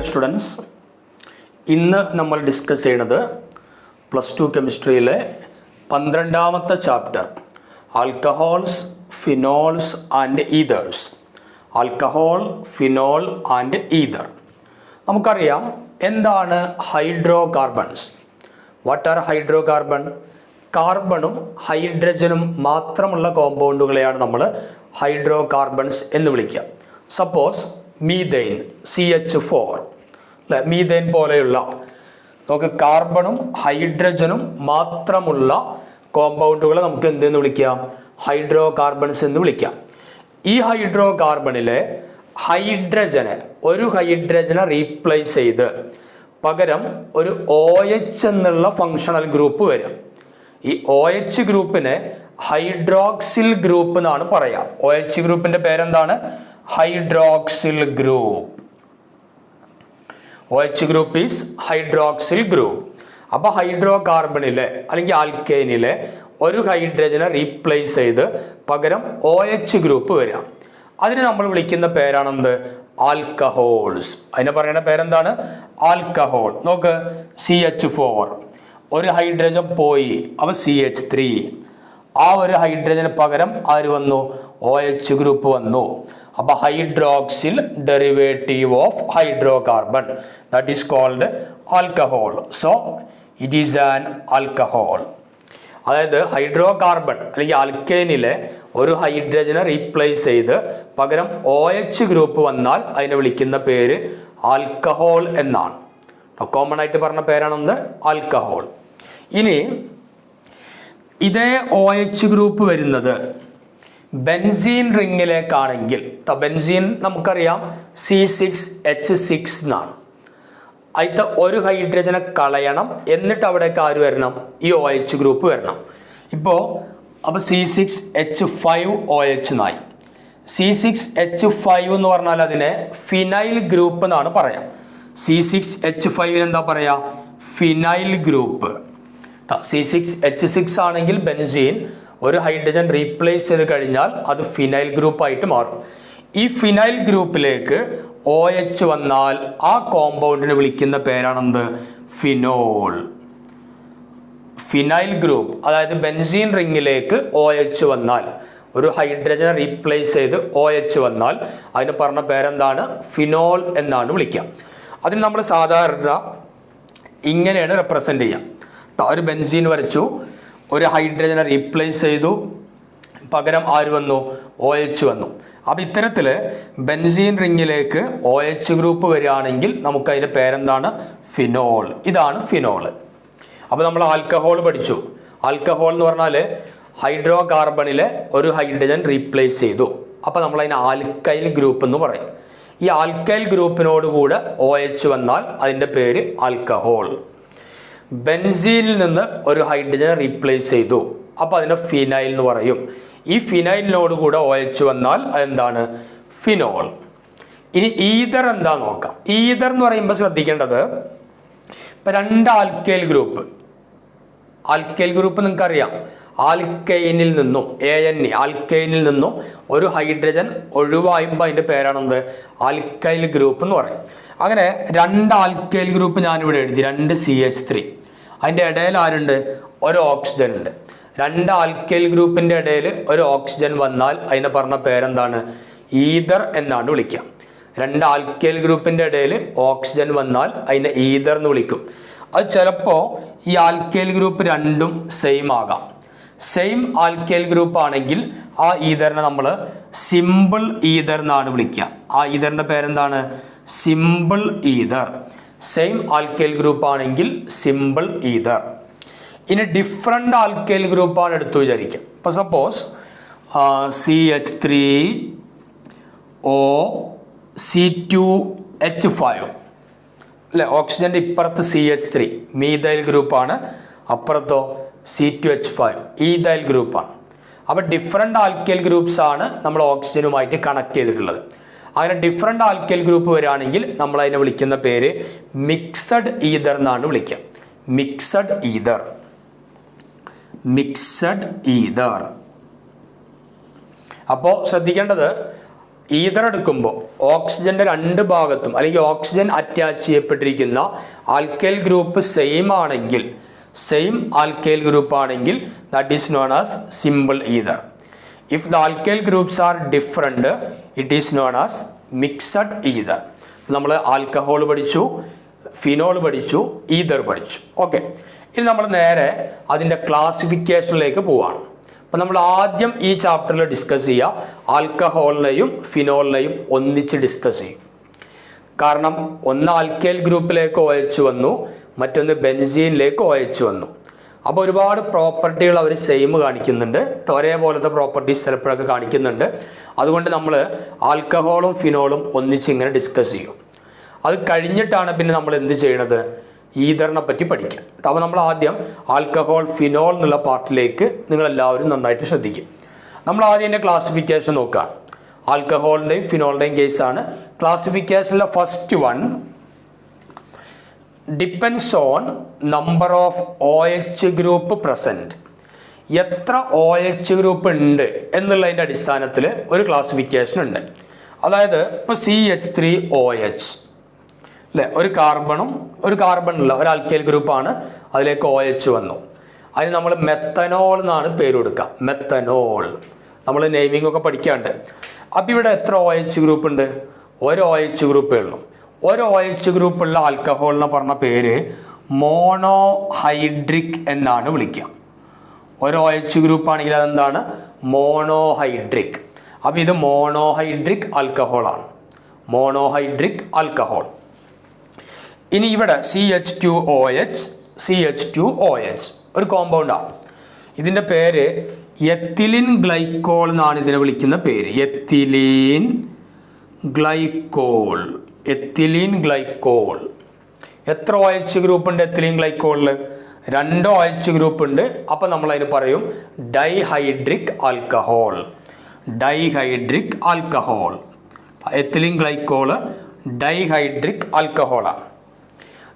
Dear students, ഇന്ന് നമ്മൾ discuss ചെയ്യുന്നത് +2 കെമിസ്ട്രിയിലെ 12ാമത്തെ chapter alcohols, phenols and ethers. Alcohol, phenol and ether. നമുക്കറിയാം എന്താണ് hydrocarbons. What are hydrocarbon? കാർബണും ഹൈഡ്രജനും മാത്രമുള്ള കോമ്പൗണ്ടുകളെയാണ് നമ്മൾ ഹൈഡ്രോ കാർബൺസ് എന്ന് വിളിക്കുക. സപ്പോസ് മീഥെയ്ൻ, CH4 അല്ലെ, മീഥെയ്ൻ പോലെയുള്ള നമുക്ക് കാർബണും ഹൈഡ്രജനും മാത്രമുള്ള കോമ്പൗണ്ടുകളെ നമുക്ക് എന്തെന്ന് വിളിക്കാം? ഹൈഡ്രോ കാർബൺസ് എന്ന് വിളിക്കാം. ഈ ഹൈഡ്രോ കാർബണിലെ ഒരു ഹൈഡ്രജനെ റീപ്ലേസ് ചെയ്ത് പകരം ഒരു OH എന്നുള്ള ഫങ്ഷണൽ ഗ്രൂപ്പ് വരും. ഈ OH ഗ്രൂപ്പിനെ ഹൈഡ്രോക്സിൽ ഗ്രൂപ്പ് എന്നാണ് പറയാം. OH ഗ്രൂപ്പിന്റെ പേരെന്താണ്? Hydroxyl group. OH group is hydroxyl group. അപ്പൊ ഹൈഡ്രോ കാർബണിലെ അല്ലെങ്കിൽ ആൽക്കൈനിലെ ഒരു ഹൈഡ്രജനെ റീപ്ലേസ് ചെയ്ത് പകരം OH ഗ്രൂപ്പ് വരാം. അതിന് നമ്മൾ വിളിക്കുന്ന പേരാണെന്ത്? ആൽക്കഹോൾസ്. അതിനെ പറയുന്ന പേരെന്താണ്? ആൽക്കഹോൾ. നോക്ക്, CH4 ഒരു ഹൈഡ്രജൻ പോയി, അപ്പോൾ CH3. ആ ഒരു ഹൈഡ്രജന് പകരം ആര് വന്നു? OH ഗ്രൂപ്പ് വന്നു. അപ്പോൾ hydroxyl derivative of hydrocarbon, that is called alcohol. So it is an alcohol. അതായത് ഹൈഡ്രോ കാർബൺ അല്ലെങ്കിൽ ആൽക്കൈനിലെ ഒരു ഹൈഡ്രജനെ റീപ്ലേസ് ചെയ്ത് പകരം OH ഗ്രൂപ്പ് വന്നാൽ അതിനെ വിളിക്കുന്ന പേര് ആൽക്കഹോൾ എന്നാണ്. കോമൺ ആയിട്ട് പറഞ്ഞ പേരാണെന്ത്? ആൽക്കഹോൾ. ഇനി ഇതേ OH ഗ്രൂപ്പ് വരുന്നത് ബെൻസീൻ റിങ്ങിലേക്കാണെങ്കിൽ, ബെൻസീൻ നമുക്കറിയാം C6H6 എന്നാണ്. അതിലത്തെ ഒരു ഹൈഡ്രജനെ കളയണം, എന്നിട്ട് അവിടേക്ക് ആര് വരണം? ഈ OH ഗ്രൂപ്പ് വരണം. അപ്പോൾ C6H5OH എന്നായി. C6H5 എന്ന് പറഞ്ഞാൽ അതിനെ ഫിനൈൽ ഗ്രൂപ്പ് എന്നാണ് പറയാം. C6H5 എന്താ പറയാ? Phenyl group. C6H6 ആണെങ്കിൽ ബെൻസീൻ ഒരു ഹൈഡ്രജൻ റീപ്ലേസ് ചെയ്ത് കഴിഞ്ഞാൽ അത് ഫിനൈൽ ഗ്രൂപ്പ് ആയിട്ട് മാറും. ഈ ഫിനൈൽ ഗ്രൂപ്പിലേക്ക് OH വന്നാൽ ആ കോമ്പൗണ്ടിനെ വിളിക്കുന്ന പേരാണെന്ത്? ഫിനോൾ. ഫിനൈൽ ഗ്രൂപ്പ്, അതായത് ബെൻസീൻ റിങ്ങിലേക്ക് OH വന്നാൽ, ഒരു ഹൈഡ്രജനെ റീപ്ലേസ് ചെയ്ത് OH വന്നാൽ അതിന് പറഞ്ഞ പേരെന്താണ്? ഫിനോൾ എന്നാണ് വിളിക്കുക. അതിന് നമ്മൾ സാധാരണ ഇങ്ങനെയാണ് റെപ്രസെന്റ് ചെയ്യുക. ഒരു ബെൻസീൻ വരച്ചു, ഒരു ഹൈഡ്രജനെ റീപ്ലേസ് ചെയ്തു, പകരം ആര് വന്നു? OH വന്നു. അപ്പം ഇത്തരത്തിൽ ബെൻസീൻ റിങ്ങിലേക്ക് OH ഗ്രൂപ്പ് വരികയാണെങ്കിൽ നമുക്ക് അതിൻ്റെ പേരെന്താണ്? ഫിനോൾ. ഇതാണ് ഫിനോൾ. അപ്പോൾ നമ്മൾ ആൽക്കഹോൾ പഠിച്ചു. ആൽക്കഹോൾ എന്ന് പറഞ്ഞാൽ ഹൈഡ്രോ കാർബണിലെ ഒരു ഹൈഡ്രജൻ റീപ്ലേസ് ചെയ്തു, അപ്പോൾ നമ്മൾ അതിന് ആൽക്കൈൽ ഗ്രൂപ്പ് എന്ന് പറയും. ഈ ആൽക്കൈൽ ഗ്രൂപ്പിനോട് കൂടെ OH വന്നാൽ അതിൻ്റെ പേര് ആൽക്കഹോൾ. ബെൻസീനിൽ നിന്ന് ഒരു ഹൈഡ്രജൻ റീപ്ലേസ് ചെയ്തു, അപ്പോൾ അതിനെ ഫിനൈൽ എന്ന് പറയും. ഈ ഫിനൈലിനോട് കൂടെ OH വന്നാൽ അതെന്താണ്? ഫിനോൾ. ഇനി ഈതർ എന്താ നോക്കാം. ഈതർ എന്ന് പറയുമ്പോൾ ശ്രദ്ധിക്കേണ്ടത്, ഇപ്പം രണ്ട് ആൽക്കൈൽ ഗ്രൂപ്പ് നിങ്ങൾക്കറിയാം. ആൽക്കൈനിൽ നിന്നും ആൽക്കൈനിൽ നിന്നും ഒരു ഹൈഡ്രജൻ ഒഴിവായുമ്പോൾ അതിൻ്റെ പേരാണെന്ത്? ആൽക്കൈൽ ഗ്രൂപ്പ് എന്ന് പറയും. അങ്ങനെ രണ്ട് ആൽക്കൈൽ ഗ്രൂപ്പ് ഞാനിവിടെ എഴുതി, 2 CH3. അതിൻ്റെ ഇടയിൽ ആരുണ്ട്? ഒരു ഓക്സിജൻ ഉണ്ട്. രണ്ട് ആൽക്കൈൽ ഗ്രൂപ്പിൻ്റെ ഇടയിൽ ഒരു ഓക്സിജൻ വന്നാൽ അതിനെ പറഞ്ഞ പേരെന്താണ്? ഈതർ എന്നാണ് വിളിക്കുക. രണ്ട് ആൽക്കൈൽ ഗ്രൂപ്പിൻ്റെ ഇടയിൽ ഓക്സിജൻ വന്നാൽ അതിനെ ഈതർ എന്ന് വിളിക്കും. അത് ചിലപ്പോൾ ഈ ആൽക്കൈൽ ഗ്രൂപ്പ് രണ്ടും സെയിം ആകാം. സെയിം ആൽക്കൈൽ ഗ്രൂപ്പ് ആണെങ്കിൽ ആ ഈതറിനെ നമ്മൾ സിമ്പിൾ ഈതർ എന്നാണ് വിളിക്കുക. ആ ഈതറിൻ്റെ പേരെന്താണ്? Simple ether. Same alkyl group ആണെങ്കിൽ സിമ്പിൾ ഈതർ. ഇനി ഡിഫറെൻ്റ് ആൽക്കൈൽ ഗ്രൂപ്പാണ് എടുത്തു വിചാരിക്കുക. ഇപ്പോൾ സപ്പോസ് CH3O C2H5 അല്ലെ, ഓക്സിജൻ്റെ ഇപ്പുറത്ത് CH3 മീഥൈൽ ഗ്രൂപ്പാണ്, അപ്പുറത്തോ C2H5 ഈഥൈൽ ഗ്രൂപ്പാണ്. അപ്പോൾ ഡിഫറെൻ്റ് ആൽക്കൈൽ ഗ്രൂപ്പ്സ് ആണ് നമ്മൾ ഓക്സിജനുമായിട്ട് കണക്ട് ചെയ്തിട്ടുള്ളത്. അങ്ങനെ ഡിഫറെൻ്റ് ആൽക്കൈൽ ഗ്രൂപ്പ് വരികയാണെങ്കിൽ നമ്മൾ അതിനെ വിളിക്കുന്ന പേര് മിക്സഡ് ഈതർ എന്നാണ് വിളിക്കുക. Mixed ether. അപ്പോൾ ശ്രദ്ധിക്കേണ്ടത് ഈതർ എടുക്കുമ്പോൾ ഓക്സിജന്റെ രണ്ട് ഭാഗത്തും അല്ലെങ്കിൽ ഓക്സിജൻ അറ്റാച്ച് ചെയ്യപ്പെട്ടിരിക്കുന്ന ആൽക്കൈൽ ഗ്രൂപ്പ് സെയിം ആണെങ്കിൽ, സെയിം ആൽക്കൈൽ ഗ്രൂപ്പ് ആണെങ്കിൽ that is known as simple ether. If the alkyl groups are different it is known as mixed ether. നമ്മൾ ആൽക്കഹോൾ പഠിച്ചു, ഫിനോൾ പഠിച്ചു, ഈതർ പഠിച്ചു. ഓക്കെ, ഇനി നമ്മൾ നേരെ അതിൻ്റെ ക്ലാസിഫിക്കേഷനിലേക്ക് പോവാണ്. അപ്പം നമ്മൾ ആദ്യം ഈ ചാപ്റ്ററിൽ ഡിസ്കസ് ചെയ്യുക ആൽക്കഹോളിനെയും ഫിനോളിനെയും ഒന്നിച്ച് ഡിസ്കസ് ചെയ്യും. കാരണം ഒന്ന് ആൽക്കൈൽ ഗ്രൂപ്പിലേക്ക് OH വന്നു, മറ്റൊന്ന് ബെൻസീനിലേക്ക് OH വന്നു. അപ്പോൾ ഒരുപാട് പ്രോപ്പർട്ടികൾ അവർ സെയിം കാണിക്കുന്നുണ്ട്, ഒരേപോലത്തെ പ്രോപ്പർട്ടീസ് ചിലപ്പോഴൊക്കെ കാണിക്കുന്നുണ്ട്. അതുകൊണ്ട് നമ്മൾ ആൽക്കഹോളും ഫിനോളും ഒന്നിച്ച് ഇങ്ങനെ ഡിസ്കസ് ചെയ്യും. അത് കഴിഞ്ഞിട്ടാണ് പിന്നെ നമ്മൾ എന്ത് ചെയ്യണത്, ഈതറിനെ പറ്റി പഠിക്കാം. അപ്പോൾ നമ്മൾ ആദ്യം ആൽക്കഹോൾ ഫിനോൾ എന്നുള്ള പാർട്ടിലേക്ക് നിങ്ങളെല്ലാവരും നന്നായിട്ട് ശ്രദ്ധിക്കും. നമ്മൾ ആദ്യം എൻ്റെ ക്ലാസിഫിക്കേഷൻ നോക്കുക. ആൽക്കഹോളിൻ്റെയും ഫിനോളിൻ്റെയും കേസാണ്. ക്ലാസിഫിക്കേഷനിലെ first one depends on number of OH group present. എത്ര OH ഗ്രൂപ്പ് ഉണ്ട് എന്നുള്ളതിൻ്റെ അടിസ്ഥാനത്തിൽ ഒരു ക്ലാസിഫിക്കേഷൻ ഉണ്ട്. അതായത് ഇപ്പോൾ CH3OH അല്ലേ, ഒരു കാർബണുള്ള ഒരു ആൽക്കൈൽ ഗ്രൂപ്പാണ്, അതിലേക്ക് OH വന്നു. അതിന് നമ്മൾ മെത്തനോൾ എന്നാണ് പേര് കൊടുക്കുക, മെത്തനോൾ. നമ്മൾ നെയിമിംഗ് ഒക്കെ പഠിക്കാണ്ട്. അപ്പം ഇവിടെ എത്ര OH ഗ്രൂപ്പ് ഉണ്ട്? ഒരു OH ഗ്രൂപ്പേ ഉള്ളൂ. ഒരു OH ഗ്രൂപ്പുള്ള ആൽക്കഹോളിനെ പറഞ്ഞ പേര് മോണോഹൈഡ്രിക് എന്നാണ് വിളിക്കുക. ഒരു OH ഗ്രൂപ്പ് ആണെങ്കിൽ അതെന്താണ്? മോണോഹൈഡ്രിക്. അപ്പം ഇത് മോണോഹൈഡ്രിക് ആൽക്കഹോളാണ്, മോണോഹൈഡ്രിക് ആൽക്കഹോൾ. ഇനി ഇവിടെ CH2OH ഒരു കോമ്പൗണ്ടാണ്. ഇതിൻ്റെ പേര് എത്തിലിൻ ഗ്ലൈക്കോൾ എന്നാണ് ഇതിനെ വിളിക്കുന്ന പേര്. Ethylene glycol. എത്ര OH ഗ്രൂപ്പ് ഉണ്ട് എത്തിലീൻ ഗ്ലൈക്കോളിൽ? 2 OH ഗ്രൂപ്പ് ഉണ്ട്. അപ്പം നമ്മൾ അതിന് പറയും ഡൈഹൈഡ്രിക് ആൽക്കഹോൾ. Ethylene glycol ഡൈഹൈഡ്രിക് ആൽക്കഹോളാണ്.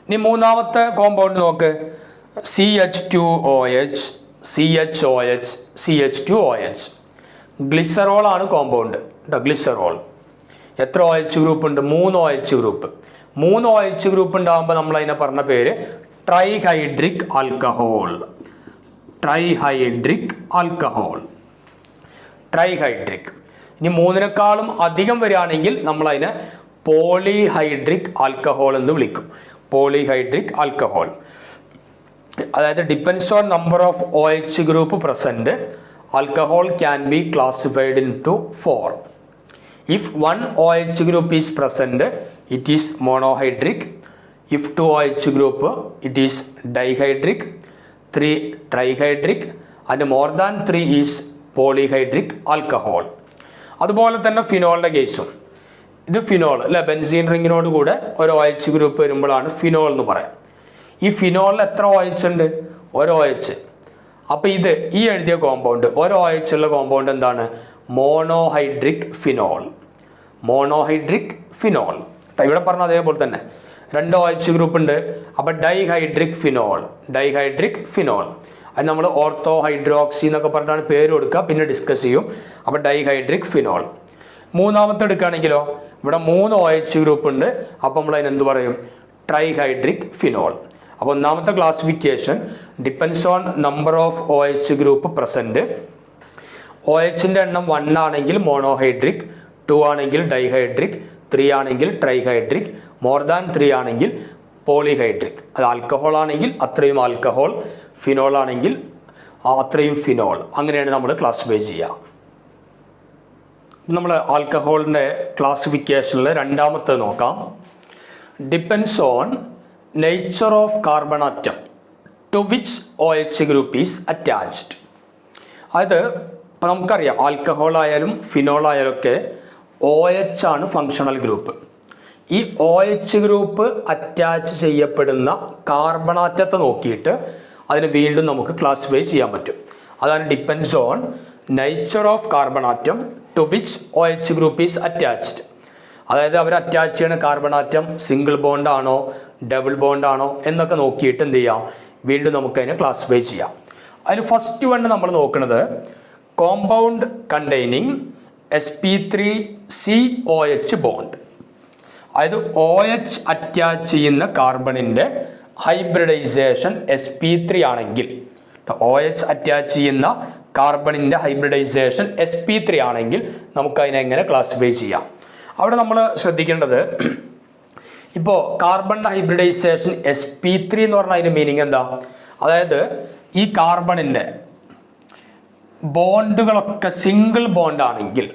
ഇനി മൂന്നാമത്തെ കോമ്പൗണ്ട് നോക്ക്, CH2OH, CH2OH. ഗ്ലിസറോളാണ് കോമ്പൗണ്ട് കേട്ടോ, ഗ്ലിസറോൾ. എത്ര OH ഗ്രൂപ്പ് ഉണ്ട്? 3 OH ഗ്രൂപ്പ്. 3 OH ഗ്രൂപ്പ് ഉണ്ടാകുമ്പോൾ നമ്മൾ അതിനെ പറഞ്ഞ പേര് ട്രൈഹൈഡ്രിക് ആൽക്കഹോൾ. ഇനി 3നേക്കാളും അധികം വരികയാണെങ്കിൽ നമ്മൾ അതിനെ പോളിഹൈഡ്രിക് ആൽക്കഹോൾ എന്ന് വിളിക്കും. Polyhydric alcohol. അതായത് depends on number of OH group present, alcohol can be classified into 4. If 1 OH group is present it is monohydric. If 2 OH group it is dihydric. 3 trihydric and more than 3 is polyhydric alcohol. അതുപോലെ തന്നെ ഫിനോളിൻ്റെ കേസും. ഇത് phenol അല്ലെ, benzene റിങ്ങിനോട് കൂടെ ഒരു OH group വരുമ്പോഴാണ് phenol എന്ന് പറയാം. ഈ ഫിനോളിൽ എത്ര OH ഉണ്ട്? ഒരു OH. അപ്പോൾ ഇത് ഈ എഴുതിയ കോമ്പൗണ്ട്, ഒരു OH ഉള്ള കോമ്പൗണ്ട് എന്താണ്? Monohydric phenol. ഇവിടെ പറഞ്ഞ അതേപോലെ തന്നെ 2 OH ഗ്രൂപ്പ് ഉണ്ട്. അപ്പോൾ ഡൈഹൈഡ്രിക് ഫിനോൾ. അത് നമ്മൾ ഓർത്തോ ഹൈഡ്രോക്സി എന്നൊക്കെ പറഞ്ഞിട്ടാണ് പേര് കൊടുക്കുക, പിന്നെ ഡിസ്കസ് ചെയ്യും. അപ്പോൾ ഡൈഹൈഡ്രിക് ഫിനോൾ. മൂന്നാമത്തെ എടുക്കുകയാണെങ്കിലോ ഇവിടെ 3 OH ഗ്രൂപ്പ് ഉണ്ട്. അപ്പോൾ നമ്മൾ അതിനെന്ത് പറയും? Trihydric phenol. അപ്പോൾ ഒന്നാമത്തെ classification depends on number of OH group present. OHൻ്റെ എണ്ണം 1 ആണെങ്കിൽ മോണോഹൈഡ്രിക്, 2 ആണെങ്കിൽ ഡൈഹൈഡ്രിക്, 3 ആണെങ്കിൽ ട്രൈഹൈഡ്രിക്, മോർ ദാൻ 3 ആണെങ്കിൽ പോളിഹൈഡ്രിക്. അത് ആൽക്കഹോൾ ആണെങ്കിൽ അത്രയും ആൽക്കഹോൾ, ഫിനോൾ ആണെങ്കിൽ അത്രയും ഫിനോൾ. അങ്ങനെയാണ് നമ്മൾ ക്ലാസിഫൈ ചെയ്യുക. നമ്മൾ ആൽക്കഹോളിൻ്റെ ക്ലാസിഫിക്കേഷനിൽ രണ്ടാമത്തെ നോക്കാം. Depends on nature of carbon atom to which OH group is attached. അതായത് ഇപ്പം നമുക്കറിയാം ആൽക്കഹോൾ ആയാലും ഫിനോൾ ആയാലും ഒക്കെ OH ആണ് ഫങ്ഷണൽ ഗ്രൂപ്പ്. ഈ OH ഗ്രൂപ്പ് അറ്റാച്ച് ചെയ്യപ്പെടുന്ന കാർബൺ ആറ്റത്തെ നോക്കിയിട്ട് അതിന് വീണ്ടും നമുക്ക് ക്ലാസിഫൈ ചെയ്യാൻ പറ്റും. അതാണ് depends on nature of carbon atom to which OH group is attached. അതായത് അവർ അറ്റാച്ച് ചെയ്യുന്ന കാർബൺ ആറ്റം സിംഗിൾ ബോണ്ട് ആണോ ഡബിൾ ബോണ്ട് ആണോ എന്നൊക്കെ നോക്കിയിട്ട് എന്ത് ചെയ്യാം, വീണ്ടും നമുക്കതിനെ ക്ലാസിഫൈ ചെയ്യാം. അതിന് ഫസ്റ്റ് വൺ നമ്മൾ നോക്കുന്നത് കോമ്പൗണ്ട് കണ്ടെയ്നിങ് sp3COH ബോണ്ട്. അതായത് OH അറ്റാച്ച് ചെയ്യുന്ന കാർബണിൻ്റെ ഹൈബ്രിഡൈസേഷൻ sp3 ആണെങ്കിൽ, OH അറ്റാച്ച് ചെയ്യുന്ന കാർബണിൻ്റെ ഹൈബ്രിഡൈസേഷൻ sp3 ആണെങ്കിൽ നമുക്കതിനെ എങ്ങനെ ക്ലാസിഫൈ ചെയ്യാം? അവിടെ നമ്മൾ ശ്രദ്ധിക്കേണ്ടത്, ഇപ്പോൾ കാർബണിൻ്റെ ഹൈബ്രിഡൈസേഷൻ sp3 എന്ന് പറഞ്ഞാൽ അതിൻ്റെ മീനിങ് എന്താ? അതായത് ഈ കാർബണിൻ്റെ ബോണ്ടുകളൊക്കെ സിംഗിൾ ബോണ്ട് ആണെങ്കിൽ,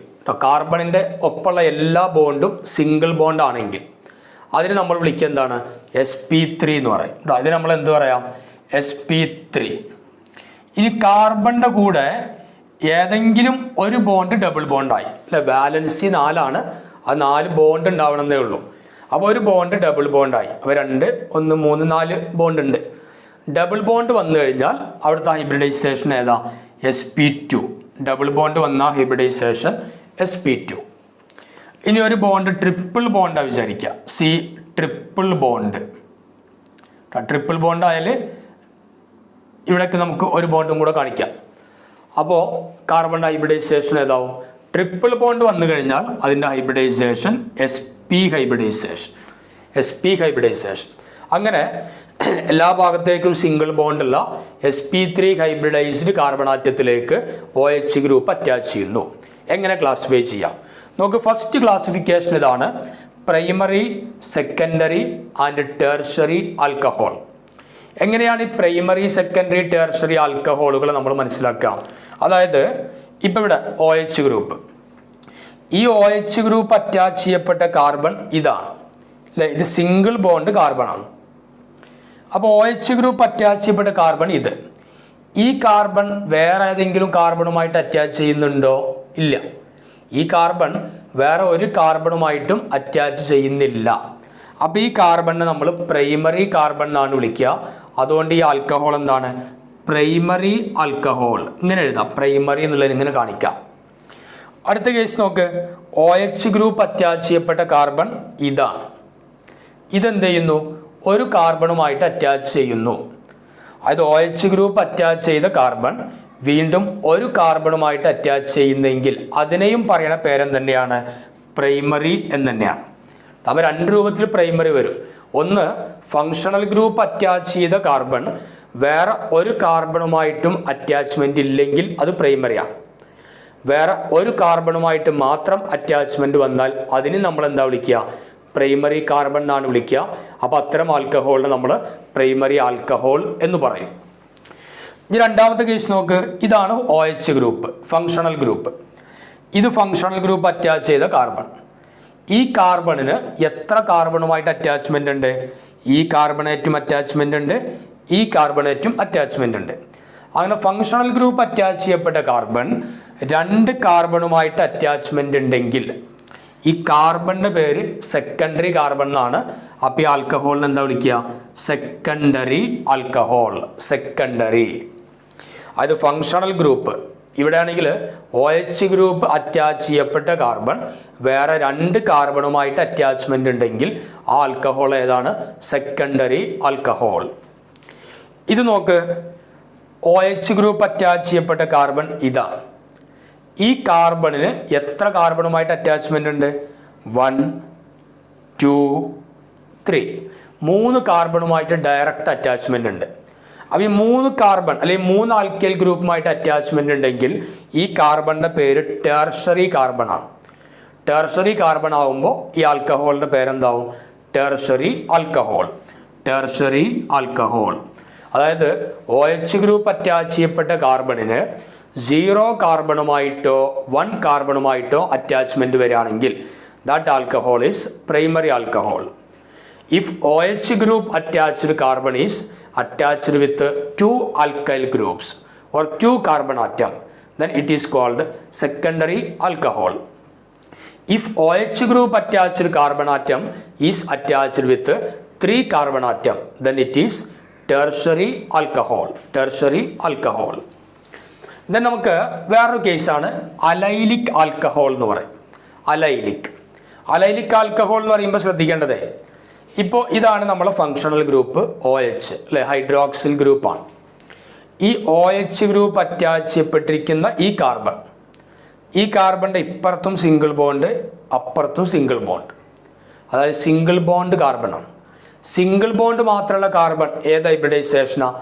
കാർബണിൻ്റെ ഒപ്പമുള്ള എല്ലാ ബോണ്ടും സിംഗിൾ ബോണ്ട് ആണെങ്കിൽ അതിന് നമ്മൾ വിളിക്കുക എന്താണ്? sp3 എന്ന് പറയും. അതിന് നമ്മൾ എന്ത് പറയാം? sp3. ഇനി കാർബണിൻ്റെ കൂടെ ഏതെങ്കിലും ഒരു ബോണ്ട് ഡബിൾ ബോണ്ടായി, അല്ലെ? ബാലൻസി 4 ആണ്, അത് 4 ബോണ്ട് ഉണ്ടാവണമെന്നേ ഉള്ളൂ. അപ്പോൾ ഒരു ബോണ്ട് ഡബിൾ ബോണ്ടായി, അപ്പോൾ 2, 1, 3, 4 ബോണ്ട് ഉണ്ട്. ഡബിൾ ബോണ്ട് വന്നു കഴിഞ്ഞാൽ അവിടുത്തെ ഹൈബ്രിഡൈസേഷൻ ഏതാ? sp2. ഡബിൾ ബോണ്ട് വന്ന ഹൈബ്രിഡൈസേഷൻ sp2. ഇനി ഒരു ബോണ്ട് ട്രിപ്പിൾ ബോണ്ടാണ് വിചാരിക്കുക, C triple bond. Triple bond ആയാൽ ഇവിടേക്ക് നമുക്ക് ഒരു ബോണ്ടും കൂടെ കാണിക്കാം. അപ്പോൾ കാർബൺ ഹൈബ്രിഡൈസേഷൻ ഏതാവും? ട്രിപ്പിൾ ബോണ്ട് വന്നു കഴിഞ്ഞാൽ അതിൻ്റെ ഹൈബ്രിഡൈസേഷൻ sp ഹൈബ്രിഡൈസേഷൻ. അങ്ങനെ എല്ലാ ഭാഗത്തേക്കും സിംഗിൾ ബോണ്ടുള്ള sp3 ഹൈബ്രിഡൈസ്ഡ് കാർബൺ ആറ്റത്തിലേക്ക് OH ഗ്രൂപ്പ് അറ്റാച്ച് ചെയ്യുന്നു. എങ്ങനെ ക്ലാസിഫൈ ചെയ്യാം? നമുക്ക് ഫസ്റ്റ് ക്ലാസിഫിക്കേഷൻ ഇതാണ്: primary, secondary and tertiary alcohol. എങ്ങനെയാണ് ഈ പ്രൈമറി, സെക്കൻഡറി, ടെർഷറി ആൽക്കഹോളുകൾ നമ്മൾ മനസ്സിലാക്കാം? അതായത് ഇപ്പം ഇവിടെ OH ഗ്രൂപ്പ്, ഈ OH ഗ്രൂപ്പ് അറ്റാച്ച് ചെയ്യപ്പെട്ട കാർബൺ ഇതാണ്, അല്ലേ? ഇത് സിംഗിൾ ബോണ്ട് കാർബൺ ആണ്. അപ്പോൾ OH ഗ്രൂപ്പ് അറ്റാച്ച് ചെയ്യപ്പെട്ട കാർബൺ ഇത്. ഈ കാർബൺ വേറെ ഏതെങ്കിലും കാർബണുമായിട്ട് അറ്റാച്ച് ചെയ്യുന്നുണ്ടോ? ഇല്ല. ഈ കാർബൺ വേറെ ഒരു കാർബണുമായിട്ടും അറ്റാച്ച് ചെയ്യുന്നില്ല. അപ്പോൾ ഈ കാർബണിനെ നമ്മൾ പ്രൈമറി കാർബൺ എന്നാണ് വിളിക്കുക. അതുകൊണ്ട് ഈ ആൽക്കഹോൾ എന്താണ്? Primary alcohol. ഇങ്ങനെ എഴുതാം, പ്രൈമറി എന്നുള്ളത് ഇങ്ങനെ കാണിക്കാം. അടുത്ത കേസ് നോക്ക്, OH ഗ്രൂപ്പ് അറ്റാച്ച് ചെയ്യപ്പെട്ട കാർബൺ ഇതാണ്. ഇതെന്ത് ചെയ്യുന്നു? ഒരു കാർബണുമായിട്ട് അറ്റാച്ച് ചെയ്യുന്നു. അതായത് OH ഗ്രൂപ്പ് അറ്റാച്ച് ചെയ്ത കാർബൺ വീണ്ടും ഒരു കാർബണുമായിട്ട് അറ്റാച്ച് ചെയ്യുന്നെങ്കിൽ അതിനെയും പറയുന്ന പേരും തന്നെയാണ് പ്രൈമറി എന്ന് തന്നെയാണ്. അപ്പോൾ 2 രൂപത്തിൽ പ്രൈമറി വരും. ഒന്ന്, ഫങ്ഷണൽ ഗ്രൂപ്പ് അറ്റാച്ച് ചെയ്ത കാർബൺ വേറെ ഒരു കാർബണുമായിട്ടും അറ്റാച്ച്മെന്റ് ഇല്ലെങ്കിൽ അത് പ്രൈമറിയാണ്. വേറെ ഒരു കാർബണുമായിട്ട് മാത്രം അറ്റാച്ച്മെന്റ് വന്നാൽ അതിന് നമ്മൾ എന്താ വിളിക്കുക? പ്രൈമറി കാർബൺ എന്നാണ് വിളിക്കുക. അപ്പോൾ അത്തരം ആൽക്കഹോളിനെ നമ്മൾ പ്രൈമറി ആൽക്കഹോൾ എന്ന് പറയും. ഇനി രണ്ടാമത്തെ കേസ് നോക്ക്, ഇതാണ് OH ഗ്രൂപ്പ്, ഫങ്ഷണൽ ഗ്രൂപ്പ്. ഇത് ഫങ്ഷണൽ ഗ്രൂപ്പ് അറ്റാച്ച് ചെയ്ത കാർബൺ. ഈ കാർബണിന് എത്ര കാർബണുമായിട്ട് അറ്റാച്ച്മെന്റ് ഉണ്ട്? ഈ കാർബണേറ്റും അറ്റാച്ച്മെന്റ് ഉണ്ട്, ഈ കാർബണേറ്റും അറ്റാച്ച്മെന്റ് ഉണ്ട്. അങ്ങനെ ഫങ്ഷണൽ ഗ്രൂപ്പ് അറ്റാച്ച് ചെയ്യപ്പെട്ട കാർബൺ 2 കാർബണുമായിട്ട് അറ്റാച്ച്മെന്റ് ഉണ്ടെങ്കിൽ ഈ കാർബണിന്റെ പേര് സെക്കൻഡറി കാർബൺ എന്നാണ്. അപ്പോൾ ഈ ആൽക്കഹോളിന് എന്താ വിളിക്കുക? Secondary alcohol. സെക്കൻഡറി. അത് ഫങ്ഷണൽ ഗ്രൂപ്പ്. ഇവിടെ ആണെങ്കിൽ OH ഗ്രൂപ്പ് അറ്റാച്ച് ചെയ്യപ്പെട്ട കാർബൺ വേറെ 2 കാർബണുമായിട്ട് അറ്റാച്ച്മെന്റ് ഉണ്ടെങ്കിൽ ആ ആൽക്കഹോൾ ഏതാണ്? Secondary alcohol. ഇത് നോക്ക്, OH ഗ്രൂപ്പ് അറ്റാച്ച് ചെയ്യപ്പെട്ട കാർബൺ ഇതാണ്. ഈ കാർബണിന് എത്ര കാർബണുമായിട്ട് അറ്റാച്ച്മെന്റ് ഉണ്ട്? 1, 2, 3. 3 കാർബണുമായിട്ട് ഡയറക്റ്റ് അറ്റാച്ച്മെന്റ് ഉണ്ട്. അപ്പോൾ ഈ 3 കാർബൺ അല്ലെങ്കിൽ 3 ആൽക്കൈൽ ഗ്രൂപ്പുമായിട്ട് അറ്റാച്ച്മെന്റ് ഉണ്ടെങ്കിൽ ഈ കാർബണിന്റെ പേര് ടെർഷറി കാർബൺ ആണ്. ടെർഷറി കാർബൺ ആകുമ്പോൾ ഈ ആൽക്കഹോളിന്റെ പേരെന്താവും? Tertiary alcohol. Tertiary alcohol. അതായത് OH ഗ്രൂപ്പ് അറ്റാച്ച് ചെയ്യപ്പെട്ട കാർബണിന് 0 കാർബണുമായിട്ടോ 1 കാർബണുമായിട്ടോ അറ്റാച്ച്മെന്റ് വരികയാണെങ്കിൽ that alcohol is primary alcohol. If OH group attached carbon is attached with 2 alkyl groups or 2 carbon atom, then it is called secondary alcohol. If OH group attached carbon atom is attached with 3 carbon atom, then it is tertiary alcohol. Tertiary alcohol. Then നമുക്ക് വേറൊരു കേസാണ് allylic alcohol എന്ന് പറയും. Allylic alcohol എന്ന് പറയുമ്പോൾ ശ്രദ്ധിക്കേണ്ടത്, ഇപ്പോൾ ഇതാണ് നമ്മളെ ഫങ്ഷണൽ ഗ്രൂപ്പ് OH, അല്ലെ? ഹൈഡ്രോക്സിൽ ഗ്രൂപ്പാണ്. ഈ OH ഗ്രൂപ്പ് അറ്റാച്ച് ചെയ്യപ്പെട്ടിരിക്കുന്ന ഈ കാർബൺ ഈ കാർബണിൻ്റെ ഇപ്പുറത്തും സിംഗിൾ ബോണ്ട്, അപ്പുറത്തും സിംഗിൾ ബോണ്ട്, അതായത് സിംഗിൾ ബോണ്ട് കാർബണാണ്. സിംഗിൾ ബോണ്ട് മാത്രമുള്ള കാർബൺ ഏത് ഹൈബ്രിഡൈസേഷനാണ്?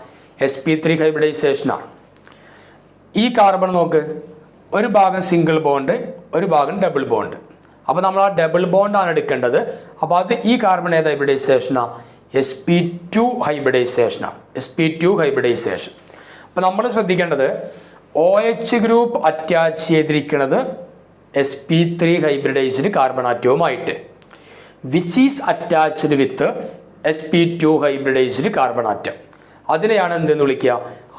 sp3 ഹൈബ്രിഡൈസേഷനാണ്. ഈ കാർബൺ നോക്ക്, ഒരു ഭാഗം സിംഗിൾ ബോണ്ട്, ഒരു ഭാഗം ഡബിൾ ബോണ്ട്. അപ്പോൾ നമ്മൾ ആ ഡബിൾ ബോണ്ടാണ് എടുക്കേണ്ടത്. അപ്പോൾ അത് ഈ കാർബൺ ഏത് ഹൈബ്രിഡൈസേഷനാണ്? sp2 ഹൈബ്രിഡൈസേഷനാണ്. sp2 hybridisation. അപ്പോൾ നമ്മൾ ശ്രദ്ധിക്കേണ്ടത് OH ഗ്രൂപ്പ് അറ്റാച്ച് ചെയ്തിരിക്കുന്നത് sp3 ഹൈബ്രിഡൈസ്ഡ് കാർബൺ ആറ്റവുമായിട്ട്, which is attached with sp2 hybridized carbon atom. അതിനെയാണ് എന്തെന്ന് വിളിക്കുക?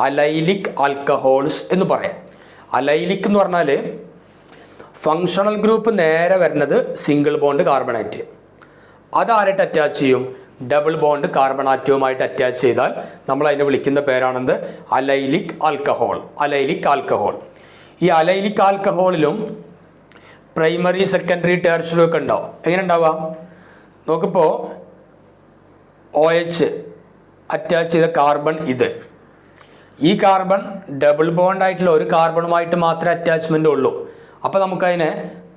അലൈലിക് ആൽക്കഹോൾസ് എന്ന് പറയാം. അലൈലിക് എന്ന് പറഞ്ഞാൽ ഫങ്ഷണൽ ഗ്രൂപ്പ് നേരെ വരുന്നത് സിംഗിൾ ബോണ്ട് കാർബണേറ്റ്, അതാരായിട്ട് അറ്റാച്ച് ചെയ്യും? ഡബിൾ ബോണ്ട് കാർബൺ ആറ്റവുമായിട്ട് അറ്റാച്ച് ചെയ്താൽ നമ്മൾ അതിനെ വിളിക്കുന്ന പേരാണെന്ത്? Allylic alcohol. Allylic alcohol. ഈ അലൈലിക് ആൽക്കഹോളിലും പ്രൈമറി, സെക്കൻഡറി, ടെർഷ്യറി ഒക്കെ ഉണ്ടാവും. എങ്ങനെ ഉണ്ടാവുക? നോക്കിപ്പോൾ OH അറ്റാച്ച് ചെയ്ത കാർബൺ ഇത്, ഈ കാർബൺ ഡബിൾ ബോണ്ട് ആയിട്ടുള്ള ഒരു കാർബണുമായിട്ട് മാത്രമേ അറ്റാച്ച്മെൻ്റ് ഉള്ളൂ. അപ്പോൾ നമുക്കതിനെ